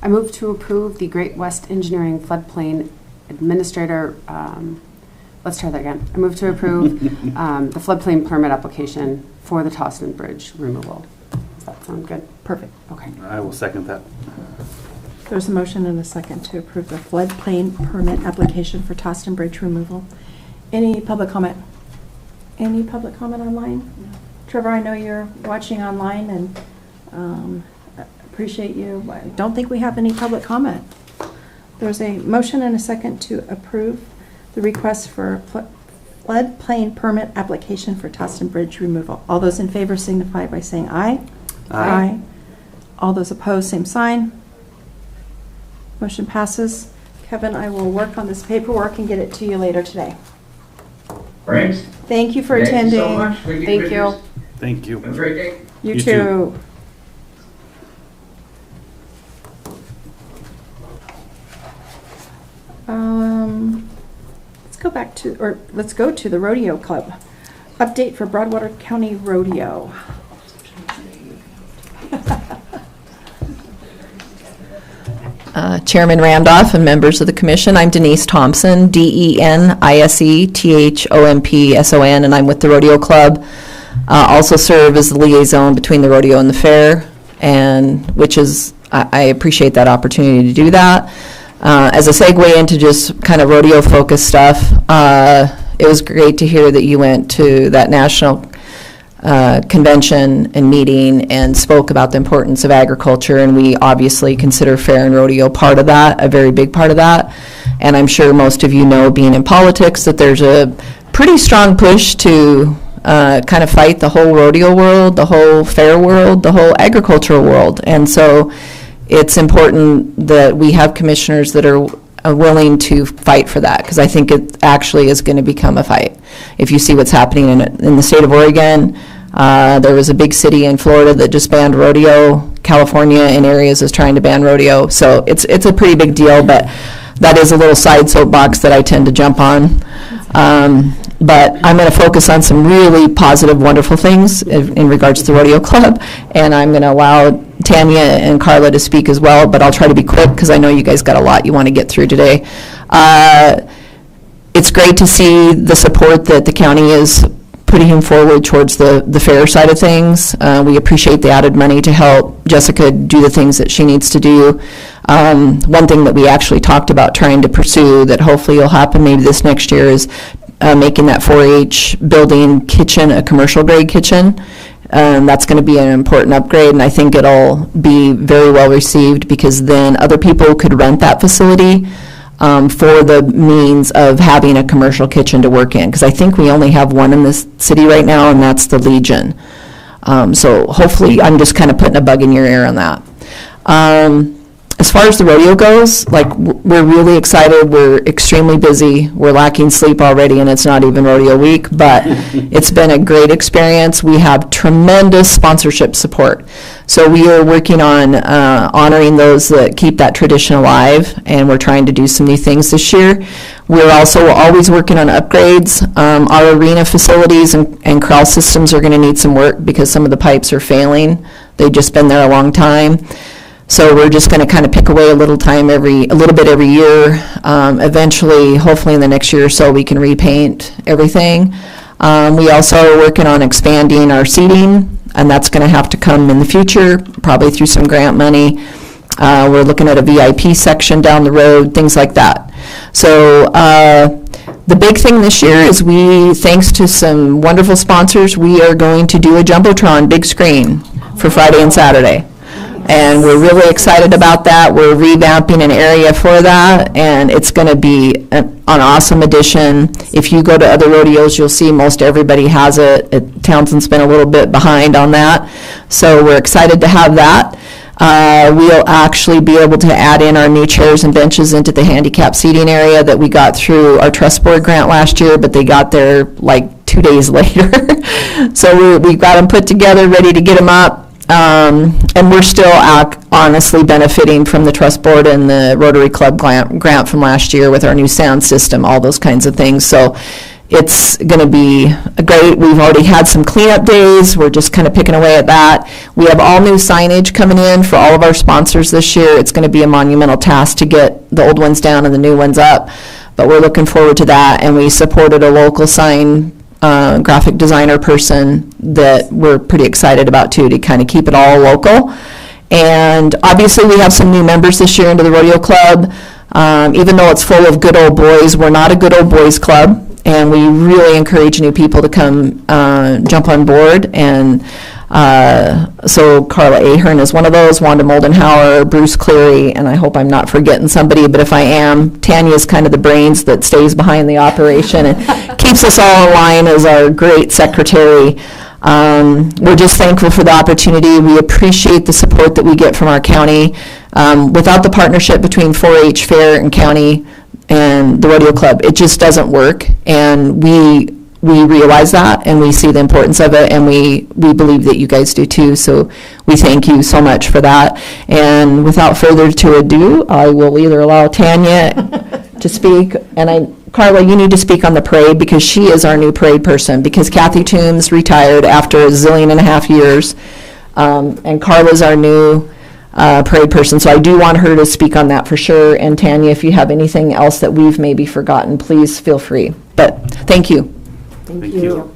I move to approve the Great West Engineering Floodplain Administrator, let's try that again. I move to approve the floodplain permit application for the Toston Bridge removal. Does that sound good? Perfect. Okay. I will second that. There's a motion and a second to approve the floodplain permit application for Toston Bridge removal. Any public comment? Any public comment online? No. Trevor, I know you're watching online and appreciate you. I don't think we have any public comment. There's a motion and a second to approve the request for floodplain permit application for Toston Bridge removal. All those in favor signify by saying aye. Aye. All those opposed, same sign. Motion passes. Kevin, I will work on this paperwork and get it to you later today. Great. Thank you for Thank attending. you so much. Thank you. Thank you. Have a great day. You You too. too. Let's go to the Rodeo Club. Update for Broadwater County Rodeo. Chairman Randolph and members of the commission, I'm Denise Thompson, DENISE-THOMPSON, and I'm with the Rodeo Club. Also serve as the liaison between the rodeo and the fair, and which is, I appreciate that opportunity to do that. As a segue into just kind of rodeo-focused stuff, it was great to hear that you went to that national convention and meeting and spoke about the importance of agriculture, and we obviously consider fair and rodeo part of that, a very big part of that. And I'm sure most of you know, being in politics, that there's a pretty strong push to kind of fight the whole rodeo world, the whole fair world, the whole agricultural world. And so it's important that we have commissioners that are willing to fight for that, because I think it actually is going to become a fight. If you see what's happening in the state of Oregon, there was a big city in Florida that just banned rodeo. California in areas is trying to ban rodeo. So it's a pretty big deal, but that is a little side soapbox that I tend to jump on. But I'm going to focus on some really positive, wonderful things in regards to the Rodeo Club, and I'm going to allow Tanya and Carla to speak as well, but I'll try to be quick because I know you guys got a lot you want to get through today. It's great to see the support that the county is putting forward towards the fair side of things. We appreciate the added money to help Jessica do the things that she needs to do. One thing that we actually talked about trying to pursue that hopefully will happen maybe this next year is making that 4-H building kitchen a commercial grade kitchen. That's going to be an important upgrade, and I think it'll be very well received, because then other people could rent that facility for the means of having a commercial kitchen to work in, because I think we only have one in this city right now, and that's the Legion. So hopefully, I'm just kind of putting a bug in your ear on that. as far as the rodeo goes, like, we're really excited. We're extremely busy. We're lacking sleep already, and it's not even rodeo week, but it's been a great experience. We have tremendous sponsorship support. So we are working on honoring those that keep that tradition alive, and we're trying to do some new things this year. We're also always working on upgrades. Our arena facilities and corral systems are going to need some work because some of the pipes are failing. They've just been there a long time. So we're just going to kind of pick away a little bit every year. Eventually, hopefully in the next year or so, we can repaint everything. We also are working on expanding our seating, and that's going to have to come in the future, probably through some grant money. We're looking at a VIP section down the road, things like that. So the big thing this year is thanks to some wonderful sponsors, we are going to do a Jumbotron big screen for Friday and Saturday. And we're really excited about that. We're revamping an area for that, and it's going to be an awesome addition. If you go to other rodeos, you'll see most everybody has it. Townsend's been a little bit behind on that, so we're excited to have that. We'll actually be able to add in our new chairs and benches into the handicap seating area that we got through our trust board grant last year, but they got there like 2 days later. So we've got them put together, ready to get them up. And we're still honestly benefiting from the Trust Board and the Rotary Club grant from last year with our new sound system, all those kinds of things. So it's going to be great. We've already had some cleanup days. We're just kind of picking away at that. We have all new signage coming in for all of our sponsors this year. It's going to be a monumental task to get the old ones down and the new ones up, but we're looking forward to that. And we supported a local sign graphic designer person that we're pretty excited about too, to kind of keep it all local. And obviously we have some new members this year into the rodeo club. Even though it's full of good old boys, we're not a good old boys club, and we really encourage new people to come jump on board. And so Carla Ahern is one of those, Wanda Moldenhauer, Bruce Cleary, and I hope I'm not forgetting somebody, but if I am, Tanya's kind of the brains that stays behind the operation and keeps us all in line as our great secretary. We're just thankful for the opportunity. We appreciate the support that we get from our county. Without the partnership between 4-H Fair and county and the rodeo club, it just doesn't work, and we realize that, and we see the importance of it, and we believe that you guys do too, so we thank you so much for that. And without further ado, I will either allow Tanya to speak, and Carla, you need to speak on the parade, because she is our new parade person, because Kathy Toombs retired after a zillion and a half years, and Carla's our new parade person, so I do want her to speak on that for sure. And Tanya, if you have anything else that we've maybe forgotten, please feel free, but thank you. Thank you.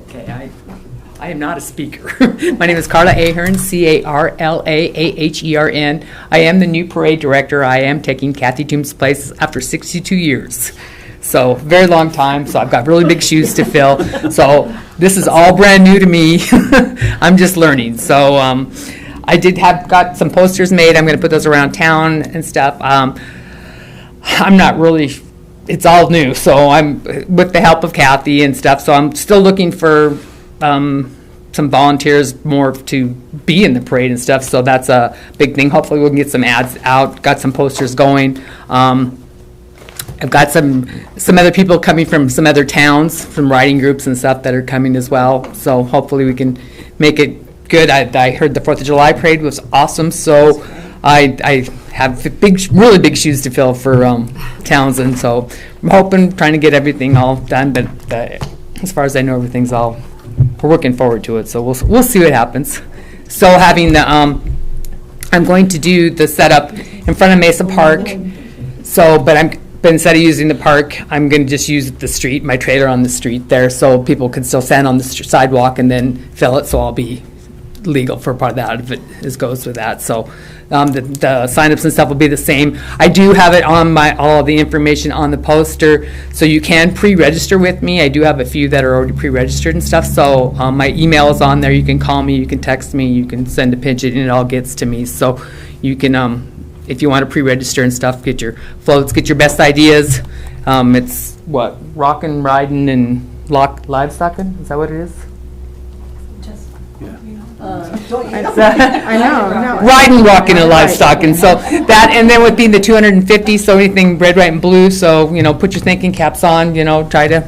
Okay, I am not a speaker. My name is Carla Ahern, C-A-R-L-A-A-H-E-R-N. I am the new parade director. I am taking Kathy Toombs' place after 62 years. So, very long time, so I've got really big shoes to fill. So, this is all brand new to me. I'm just learning. So, I got some posters made. I'm going to put those around town and stuff. I'm not really... It's all new, so I'm with the help of Kathy and stuff, so I'm still looking for some volunteers more to be in the parade and stuff, so that's a big thing. Hopefully we can get some ads out, got some posters going. I've got some other people coming from some other towns, from riding groups and stuff that are coming as well, so hopefully we can make it good. I heard the 4th of July parade was awesome, so I have really big shoes to fill for Townsend, so I'm trying to get everything all done, but as far as I know, we're working forward to it, so we'll see what happens. So having I'm going to do the setup in front of Mesa Park, but instead of using the park, I'm going to just use the street, my trailer on the street there, so people can still stand on the sidewalk and then fill it, so I'll be legal for part of that if it goes with that. So the sign-ups and stuff will be the same. I do have it on all the information on the poster, so you can pre-register with me. I do have a few that are already pre-registered and stuff, so my email is on there. You can call me, you can text me, you can send a pidget, and it all gets to me. So you can, if you want to pre-register and stuff, get your floats, get your best ideas. It's what, rockin', riding, and livestocking? Is that what it is? I know. riding, walking, and Right. livestock, and so that, and then with being the 250, so anything red, white, and blue, so, put your thinking caps on, try to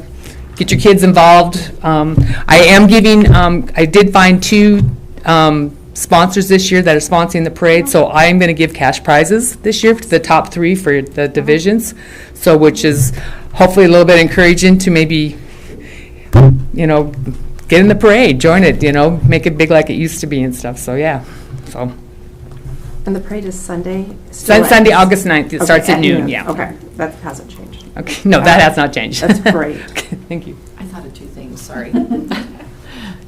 get your kids involved. I am giving, I did find 2 sponsors this year that are sponsoring the parade, so I am going to give cash prizes this year to the top 3 for the divisions, so which is hopefully a little bit encouraging to maybe, get in the parade, join it, make it big like it used to be and stuff, so yeah, so. And the parade is Sunday? Sunday, August 9th, it starts at noon, yeah. Okay, that hasn't changed. Okay, no, that has not changed. That's great. Okay, thank you. I thought of 2 things, sorry.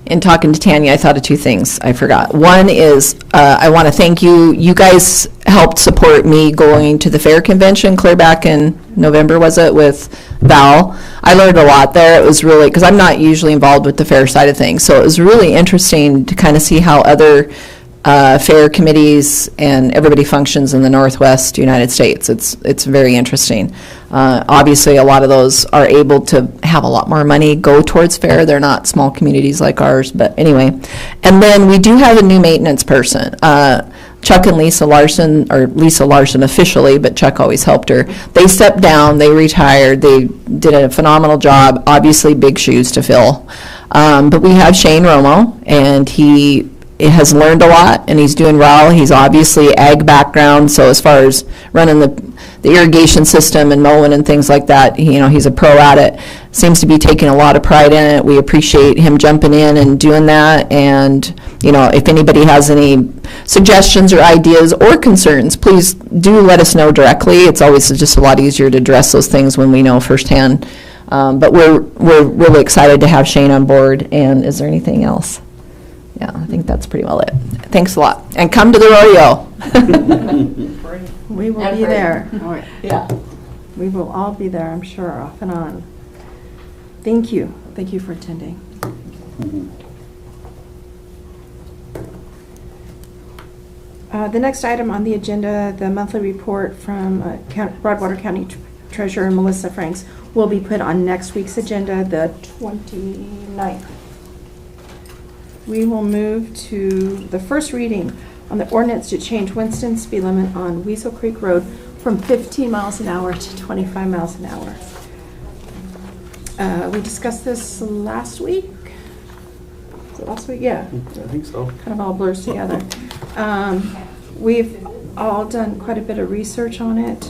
In talking to Tanya, I thought of 2 things I forgot. One is, I want to thank you. You guys helped support me going to the fair convention clear back in November, was it, with Val. I learned a lot there. It was really, because I'm not usually involved with the fair side of things, so it was really interesting to kind of see how other fair committees and everybody functions in the Northwest United States. It's very interesting. Obviously, a lot of those are able to have a lot more money go towards fair. They're not small communities like ours, but anyway. And then we do have a new maintenance person. Chuck and Lisa Larson, or Lisa Larson officially, but Chuck always helped her. They stepped down, they retired, they did a phenomenal job, obviously big shoes to fill. But we have Shane Romo, and he has learned a lot, and he's doing well. He's obviously ag background, so as far as running the irrigation system and mowing and things like that, he's a pro at it. Seems to be taking a lot of pride in it. We appreciate him jumping in and doing that, and if anybody has any suggestions or ideas or concerns, please do let us know directly. It's always just a lot easier to address those things when we know firsthand. But we're really excited to have Shane on board. And is there anything else? Yeah, I think that's pretty well it. Thanks a lot. And come to the rodeo. We will be there. Yeah. We will all be there, I'm sure, off and on. Thank you. Thank you for attending. The next item on the agenda, the monthly report from Broadwater County Treasurer Melissa Franks, will be put on next week's agenda, the 29th. We will move to the first reading on the ordinance to change Winston's speed limit on Weasel Creek Road from 15 miles an hour to 25 miles an hour. We discussed this last week. Was it last week? Yeah. I think so. Kind of all blurs together. We've all done quite a bit of research on it.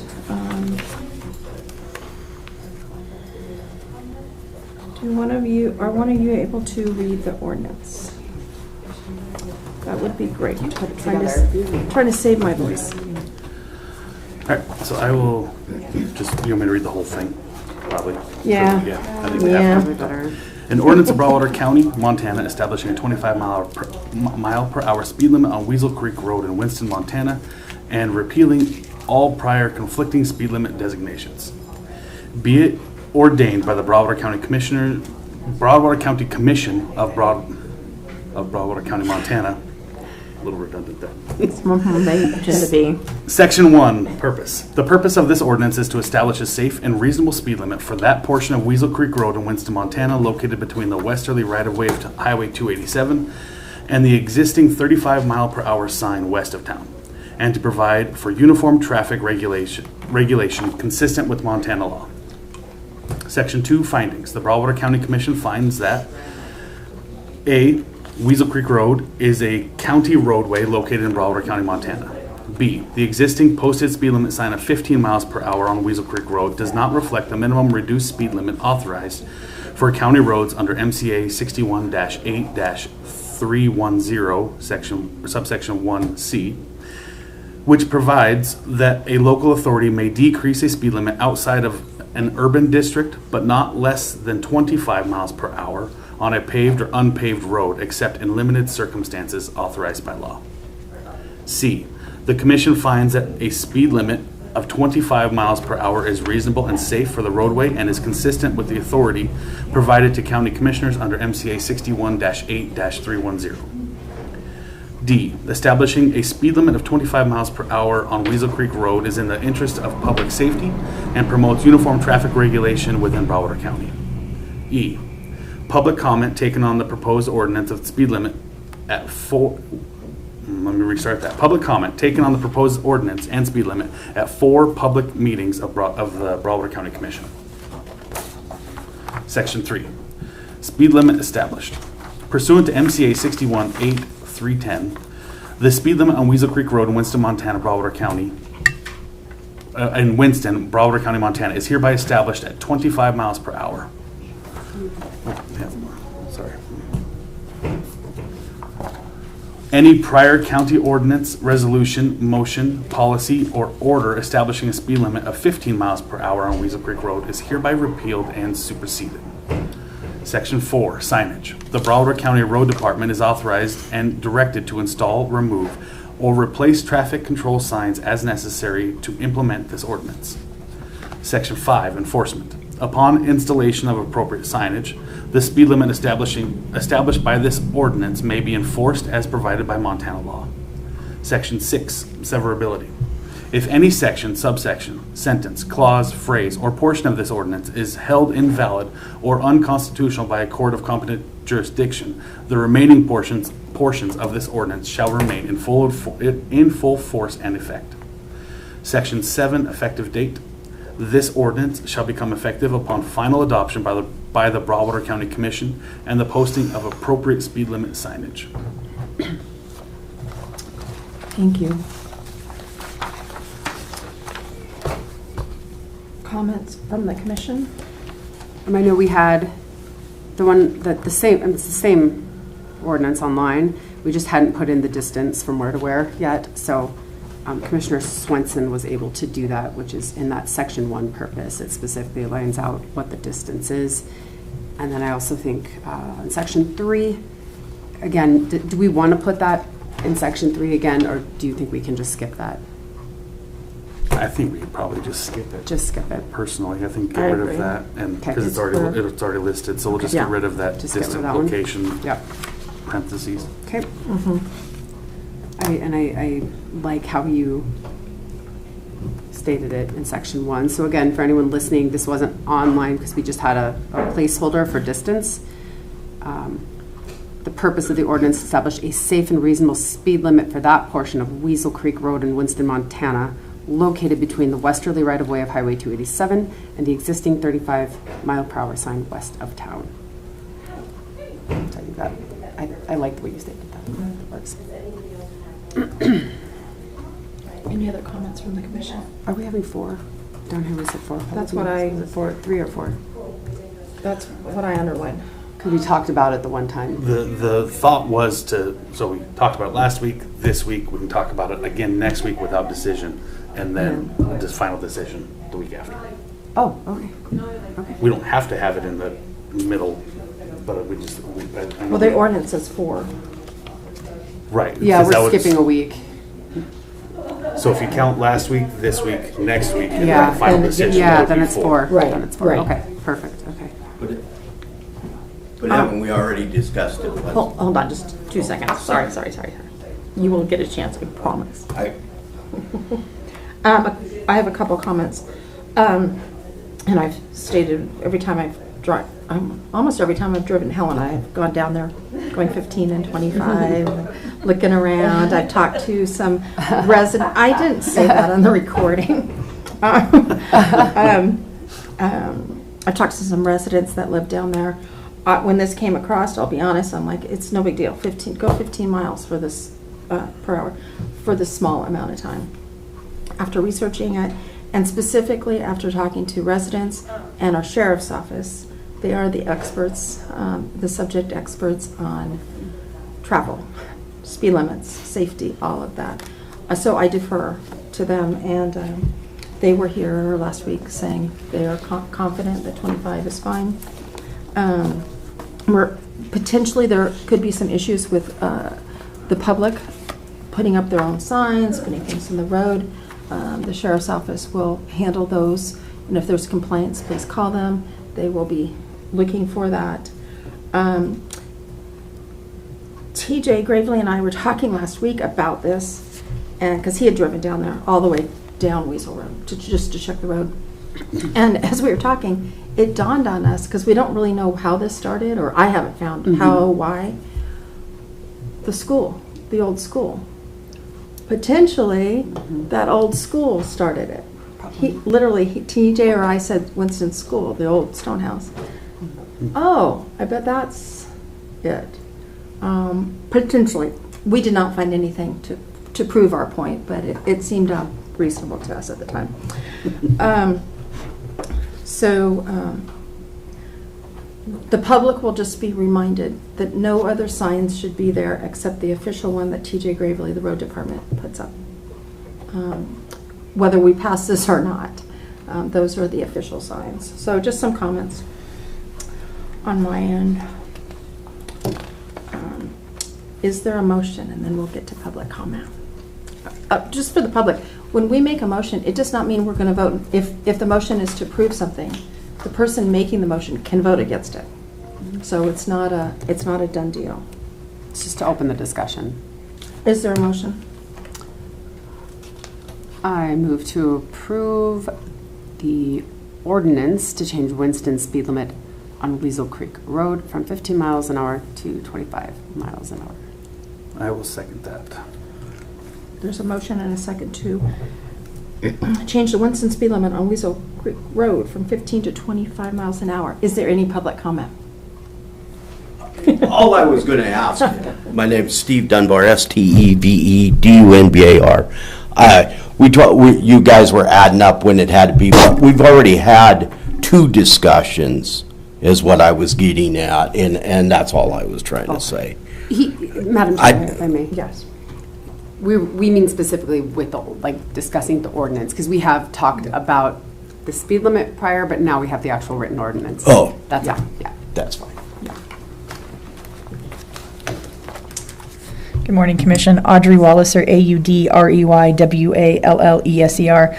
Are one of you able to read the ordinance? That would be great. Trying to save my voice. All right, so I will just, you want me to read the whole thing? Probably. Yeah. Yeah, I think we have to. An ordinance of Broadwater County, Montana, establishing a 25 mile per hour speed limit on Weasel Creek Road in Winston, Montana, and repealing all prior conflicting speed limit designations. Be it ordained by the Broadwater County Commission of Broadwater County, Montana. A little redundant there. They tend to be. Section 1, purpose. The purpose of this ordinance is to establish a safe and reasonable speed limit for that portion of Weasel Creek Road in Winston, Montana, located between the westerly right-of-way of Highway 287 and the existing 35 mile per hour sign west of town, and to provide for uniform traffic regulation consistent with Montana law. Section 2, findings. The Broadwater County Commission finds that A, Weasel Creek Road is a county roadway located in Broadwater County, Montana. B, the existing posted speed limit sign of 15 miles per hour on Weasel Creek Road does not reflect the minimum reduced speed limit authorized for county roads under MCA 61-8-310, subsection 1C, which provides that a local authority may decrease a speed limit outside of an urban district, but not less than 25 miles per hour on a paved or unpaved road, except in limited circumstances authorized by law. C, the commission finds that a speed limit of 25 miles per hour is reasonable and safe for the roadway and is consistent with the authority provided to county commissioners under MCA 61-8-310. D, establishing a speed limit of 25 miles per hour on Weasel Creek Road is in the interest of public safety and promotes uniform traffic regulation within Broward County. E, public comment taken on the proposed ordinance of speed limit at Let me restart that. Public comment taken on the proposed ordinance and speed limit at 4 public meetings of the Broadwater County Commission. Section 3, speed limit established. Pursuant to MCA 61-8310, the speed limit on Weasel Creek Road in Winston, Montana, Broadwater County, Broadwater County, Montana, is hereby established at 25 miles per hour. Sorry. Any prior county ordinance, resolution, motion, policy, or order establishing a speed limit of 15 miles per hour on Weasel Creek Road is hereby repealed and superseded. Section 4, signage. The Broadwater County Road Department is authorized and directed to install, remove, or replace traffic control signs as necessary to implement this ordinance. Section 5, enforcement. Upon installation of appropriate signage, the speed limit established by this ordinance may be enforced as provided by Montana law. Section 6, severability. If any section, subsection, sentence, clause, phrase, or portion of this ordinance is held invalid or unconstitutional by a court of competent jurisdiction, the remaining portions of this ordinance shall remain in full force and effect. Section 7, effective date. This ordinance shall become effective upon final adoption by the Broadwater County Commission and the posting of appropriate speed limit signage. Thank you. Comments from the commission? I know we had the one that it's the same ordinance online. We just hadn't put in the distance from where to where yet. So Commissioner Swenson was able to do that, which is in that section 1 purpose. It specifically lines out what the distance is. And then I also think in section 3, again, do we want to put that in section 3 again, or do you think we can just skip that? I think we could probably just skip it. Just skip it. Personally, I think get rid of that, and because it's already listed, so we'll just get rid of that distant location. Yep. Parentheses. Okay. I like how you stated it in section 1. So again, for anyone listening, this wasn't online because we just had a placeholder for distance. The purpose of the ordinance established a safe and reasonable speed limit for that portion of Weasel Creek Road in Winston, Montana, located between the westerly right-of-way of Highway 287 and the existing 35-mile-per-hour sign west of town. So I like the way you stated that. That works. Any other comments from the commission? Are we having 4? Down here we said 4. That's what I... Is it 4, 3 or 4? That's what I underlined. Because we talked about it the one time. The thought was so we talked about it last week, this week, we can talk about it again next week without decision, and then just final decision the week after. Oh, okay. We don't have to have it in the middle, but we just... Well, the ordinance says 4. Right. Yeah, we're skipping a week. So if you count last week, this week, next week, and Yeah, then final decision, yeah, would then be it's 4. 4. Right, Then it's 4. right. Okay, perfect. Okay. But haven't we already discussed it? Hold on, just 2 seconds. Sorry. You will get a chance, I promise. I have a couple comments. And I've stated almost every time I've driven Helen, I've gone down there going 15 and 25, looking around. I've talked to some resident. I didn't say that on the recording. I talked to some residents that live down there. When this came across, I'll be honest, I'm like, it's no big deal. 15 miles for this per hour for this small amount of time. After researching it, and specifically after talking to residents and our sheriff's office, they are the experts, the subject experts on travel, speed limits, safety, all of that. So I defer to them, and they were here last week saying they are confident that 25 is fine. Potentially there could be some issues with the public putting up their own signs, putting things in the road. The sheriff's office will handle those, and if there's complaints, please call them. They will be looking for that. TJ Gravely and I were talking last week about this, and because he had driven down there all the way down Weasel Road just to check the road. And as we were talking, it dawned on us, because we don't really know how this started, or I haven't found how, why. The school, the old school, potentially that old school started it. TJ or I said Winston School, the old stone house. Oh, I bet that's it. Potentially. We did not find anything to prove our point, but it seemed reasonable to us at the time. The public will just be reminded that no other signs should be there except the official one that TJ Gravely, the road department, puts up. Whether we pass this or not, those are the official signs. So just some comments on my end. Is there a motion? And then we'll get to public comment. Just for the public, when we make a motion, it does not mean we're going to vote. If the motion is to approve something, the person making the motion can vote against it. So it's not a done deal. It's just to open the discussion. Is there a motion? I move to approve the ordinance to change Winston's speed limit on Weasel Creek Road from 15 miles an hour to 25 miles an hour. I will second that. There's a motion and a second to change the Winston speed limit on Weasel Creek Road from 15 to 25 miles an hour. Is there any public comment? All I was going to ask, my name's Steve Dunbar, SteveDunbar. You guys were adding up when it had to be, but we've already had 2 discussions, is what I was getting at, and that's all I was trying to say. Madam Chair, if I may. Yes. We mean specifically with discussing the ordinance, because we have talked about the speed limit prior, but now we have the actual written ordinance. Oh. That's all, yeah. That's fine. Good morning, Commission. Audrey Walliser, AUDREYWALLESER,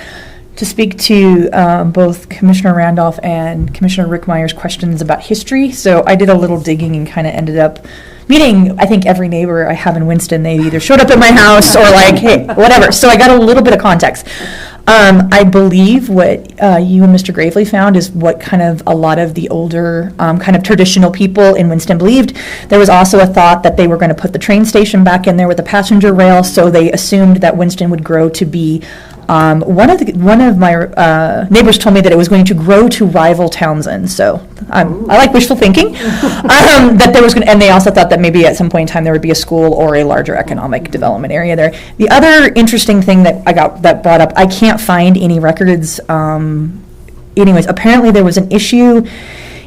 to speak to both Commissioner Randolph and Commissioner Rickmeyer's questions about history. So I did a little digging and kind of ended up meeting, I think, every neighbor I have in Winston. They either showed up at my house or hey, whatever. So I got a little bit of context. I believe what you and Mr. Gravely found is what kind of a lot of the older kind of traditional people in Winston believed. There was also a thought that they were going to put the train station back in there with a passenger rail, so they assumed that Winston would grow to be one of my neighbors told me that it was going to grow to rival Townsend. So I like wishful thinking. That there was and they also thought that maybe at some point in time there would be a school or a larger economic development area there. The other interesting thing that I got that brought up, I can't find any records. Anyways, apparently there was an issue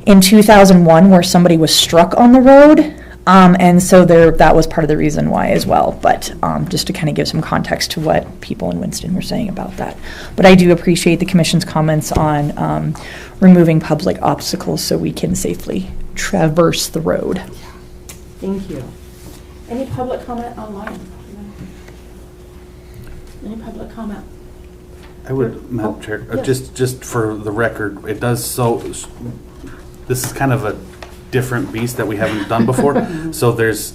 in 2001 where somebody was struck on the road. And so that was part of the reason why as well. But just to kind of give some context to what people in Winston were saying about that. But I do appreciate the Commission's comments on removing public obstacles so we can safely traverse the road. Thank you. Any public comment online? Any public comment? I would, Madam Chair, yes. just for the record, it does this is kind of a different beast that we haven't done before. So there's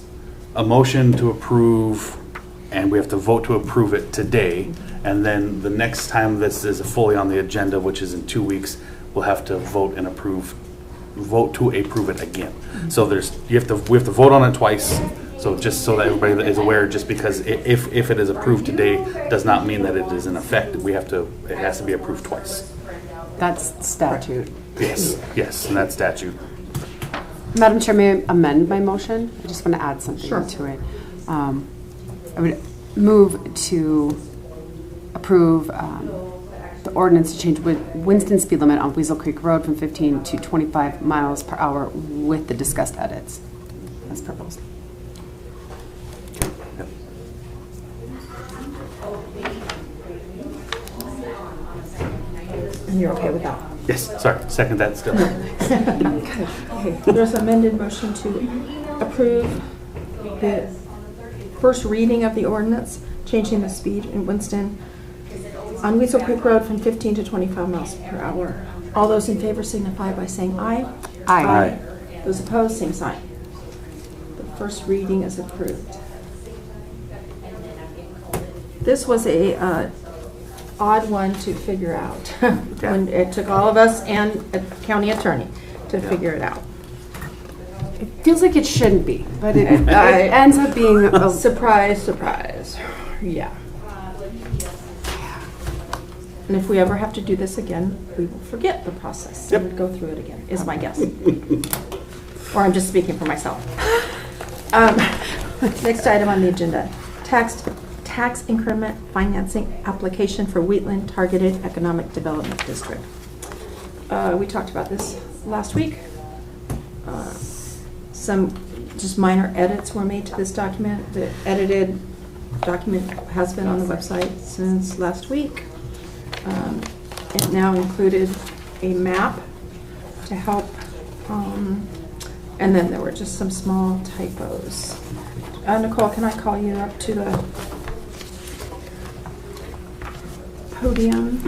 a motion to approve, and we have to vote to approve it today. And then the next time this is fully on the agenda, which is in 2 weeks, we'll have to vote to approve it again. So we have to vote on it twice. So just so that everybody is aware, just because if it is approved today, does not mean that it is in effect. It has to be approved twice. That's statute. Yes, and that's statute. Madam Chair, may I amend my motion? I just want to add something Sure. to it. I would move to approve the ordinance to change Winston speed limit on Weasel Creek Road from 15 to 25 miles per hour with the discussed edits as proposed. And you're okay with that? Yes, sorry, second that still. Okay. There's an amended motion to approve the first reading of the ordinance, changing the speed in Winston on Weasel Creek Road from 15 to 25 miles per hour. All those in favor signify by saying aye. Aye. Those opposed, same sign. The first reading is approved. This was a odd one to figure out. When it took all of us and a county attorney to figure it out. It feels like it shouldn't be, but it ends up being a Surprise, surprise. Yeah. And if we ever have to do this again, we will forget the process and go through it again, is my guess. Or I'm just speaking for myself. Next item on the agenda, tax increment financing application for Wheatland Targeted Economic Development District. We talked about this last week. Some just minor edits were made to this document. The edited document has been on the website since last week. It now included a map to help, and then there were just some small typos. Nicole, can I call you up to the podium?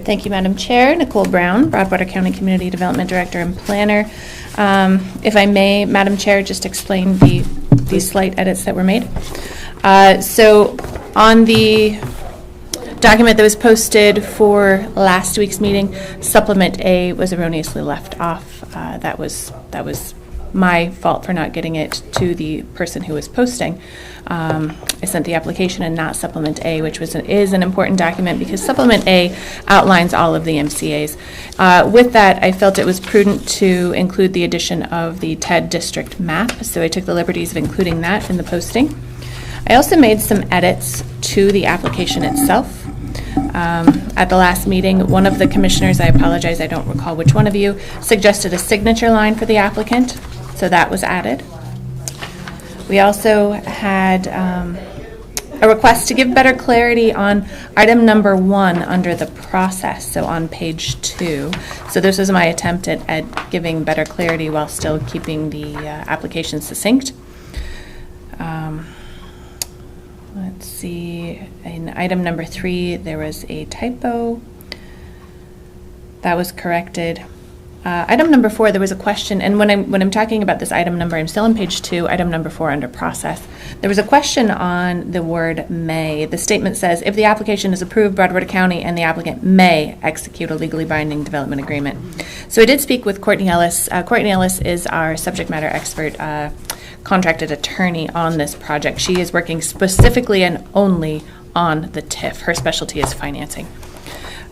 Thank you, Madam Chair. Nicole Brown, Broadwater County Community Development Director and Planner. If I may, Madam Chair, just explain these slight edits that were made. So on the document that was posted for last week's meeting, Supplement A was erroneously left off. That was my fault for not getting it to the person who was posting. I sent the application and not Supplement A, which is an important document because Supplement A outlines all of the MCAs. With that, I felt it was prudent to include the addition of the TED district map, so I took the liberties of including that in the posting. I also made some edits to the application itself. At the last meeting, one of the commissioners, I apologize, I don't recall which one of you, suggested a signature line for the applicant, so that was added. We also had a request to give better clarity on item number 1 under the process, so on page 2. So this was my attempt at giving better clarity while still keeping the application succinct. Let's see, in item number 3, there was a typo. That was corrected. Item number 4, there was a question, and when I'm talking about this item number, I'm still on page 2, item number 4 under process. There was a question on the word may. The statement says, if the application is approved, Broadwater County and the applicant may execute a legally binding development agreement. So I did speak with Courtney Ellis. Courtney Ellis is our subject matter expert, contracted attorney on this project. She is working specifically and only on the TIF. Her specialty is financing.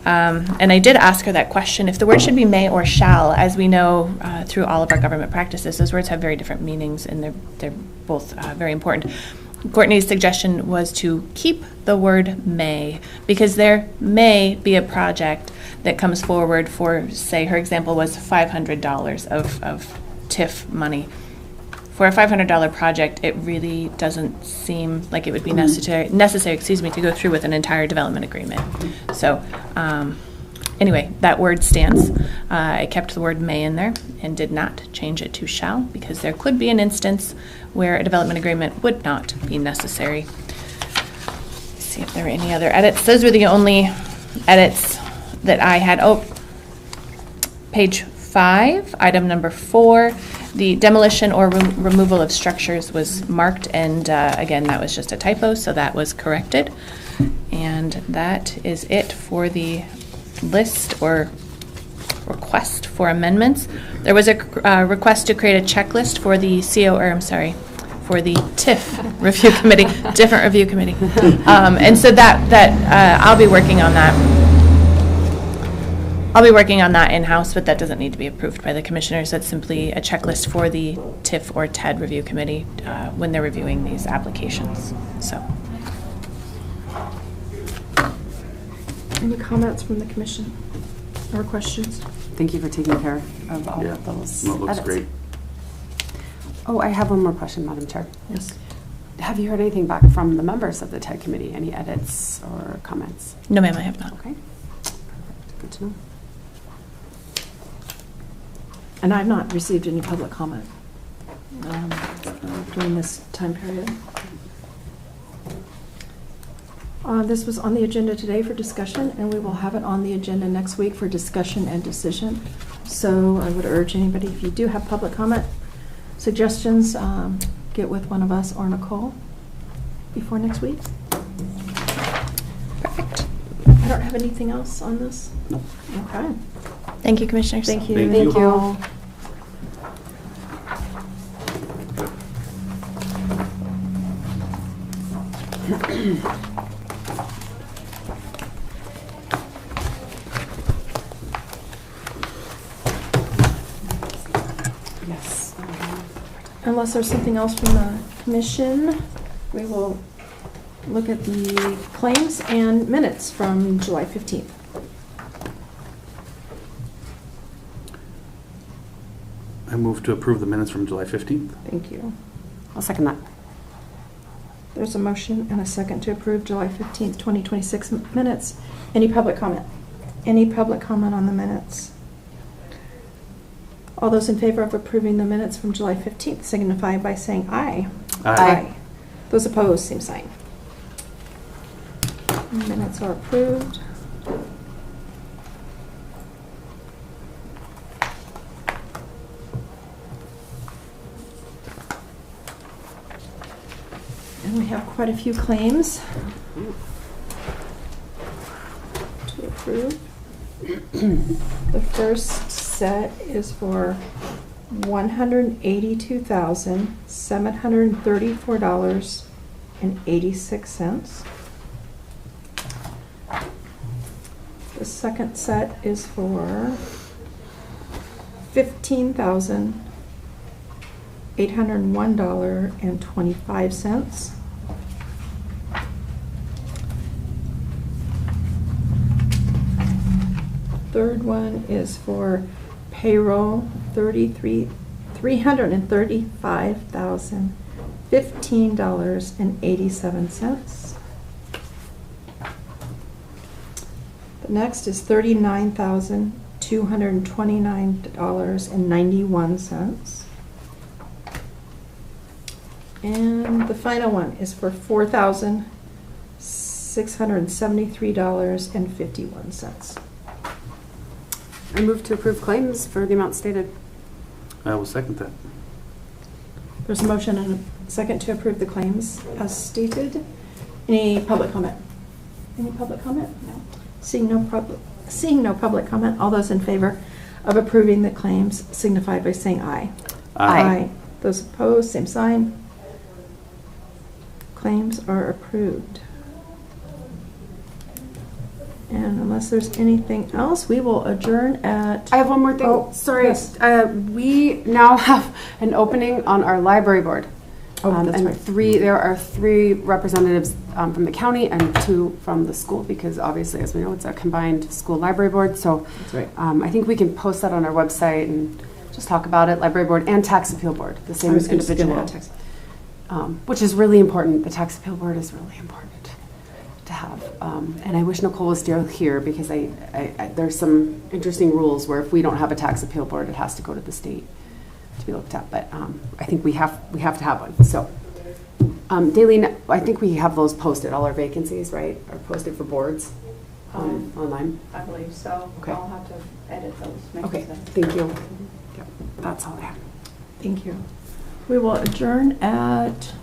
And I did ask her that question, if the word should be may or shall. As we know through all of our government practices, those words have very different meanings and they're both very important. Courtney's suggestion was to keep the word may, because there may be a project that comes forward for, say, her example was $500 of TIF money. For a $500 project, it really doesn't seem like it would be necessary, to go through with an entire development agreement. So, anyway, that word stands. I kept the word may in there and did not change it to shall, because there could be an instance where a development agreement would not be necessary. Let's see if there were any other edits. Those were the only edits that I had. Oh, page 5, item number 4. The demolition or removal of structures was marked, and again, that was just a typo, so that was corrected. And that is it for the list or request for amendments. There was a request to create a checklist for the for the TIF review committee, different review committee. And so that I'll be working on that. I'll be working on that in-house, but that doesn't need to be approved by the commissioners. That's simply a checklist for the TIF or TED review committee when they're reviewing these applications. So, any comments from the commission or questions? Thank you for taking care of all of those. No, it looks edits. great. Oh, I have one more question, Madam Chair. Yes. Have you heard anything back from the members of the TED committee? Any edits or comments? No, ma'am, I have not. Okay. Good to know. And I've not received any public comment during this time period. This was on the agenda today for discussion, and we will have it on the agenda next week for discussion and decision. So I would urge anybody, if you do have public comment, suggestions, get with one of us or Nicole before next week. Perfect. I don't have anything else on this. No. Okay. Thank you, commissioners. Thank you. Thank you. Thank you. Yes. Unless there's something else from the commission, we will look at the claims and minutes from July 15th. I move to approve the minutes from July 15th. Thank you. I'll second that. There's a motion and a second to approve July 15th, 2026 minutes. Any public comment? Any public comment on the minutes? All those in favor of approving the minutes from July 15th signify by saying aye. Aye. Those opposed, same sign. Minutes are approved. And we have quite a few claims to approve. The first set is for $182,734.86. The second set is for $15,801.25. Third one is for payroll, $335,015.87. The next is $39,229.91. And the final one is for $4,673.51. I move to approve claims for the amount stated. I will second that. There's a motion and a second to approve the claims as stated. Any public comment? Any public comment? No. Seeing no public comment, all those in favor of approving the claims signify by saying aye. Aye. Those opposed, same sign. Claims are approved. And unless there's anything else, we will adjourn at... I have one more thing. Oh, sorry. yes. We now have an opening on our library board. Oh, that's and right. There are 3 representatives from the county and 2 from the school, because obviously, as we know, it's a combined school library board. So That's right. I think we can post that on our website and just talk about it. Library board and tax appeal board, the same individual. Which is really important. The tax appeal board is really important to have. And I wish Nicole was still here, because there's some interesting rules where if we don't have a tax appeal board, it has to go to the state to be looked at. But I think we have to have one. So, Daleen, I think we have those posted. All our vacancies, right, are posted for boards online. I believe so. Okay. I'll have to edit those. make Okay. sense. Thank you. Yep. That's all I have. Thank you. We will adjourn at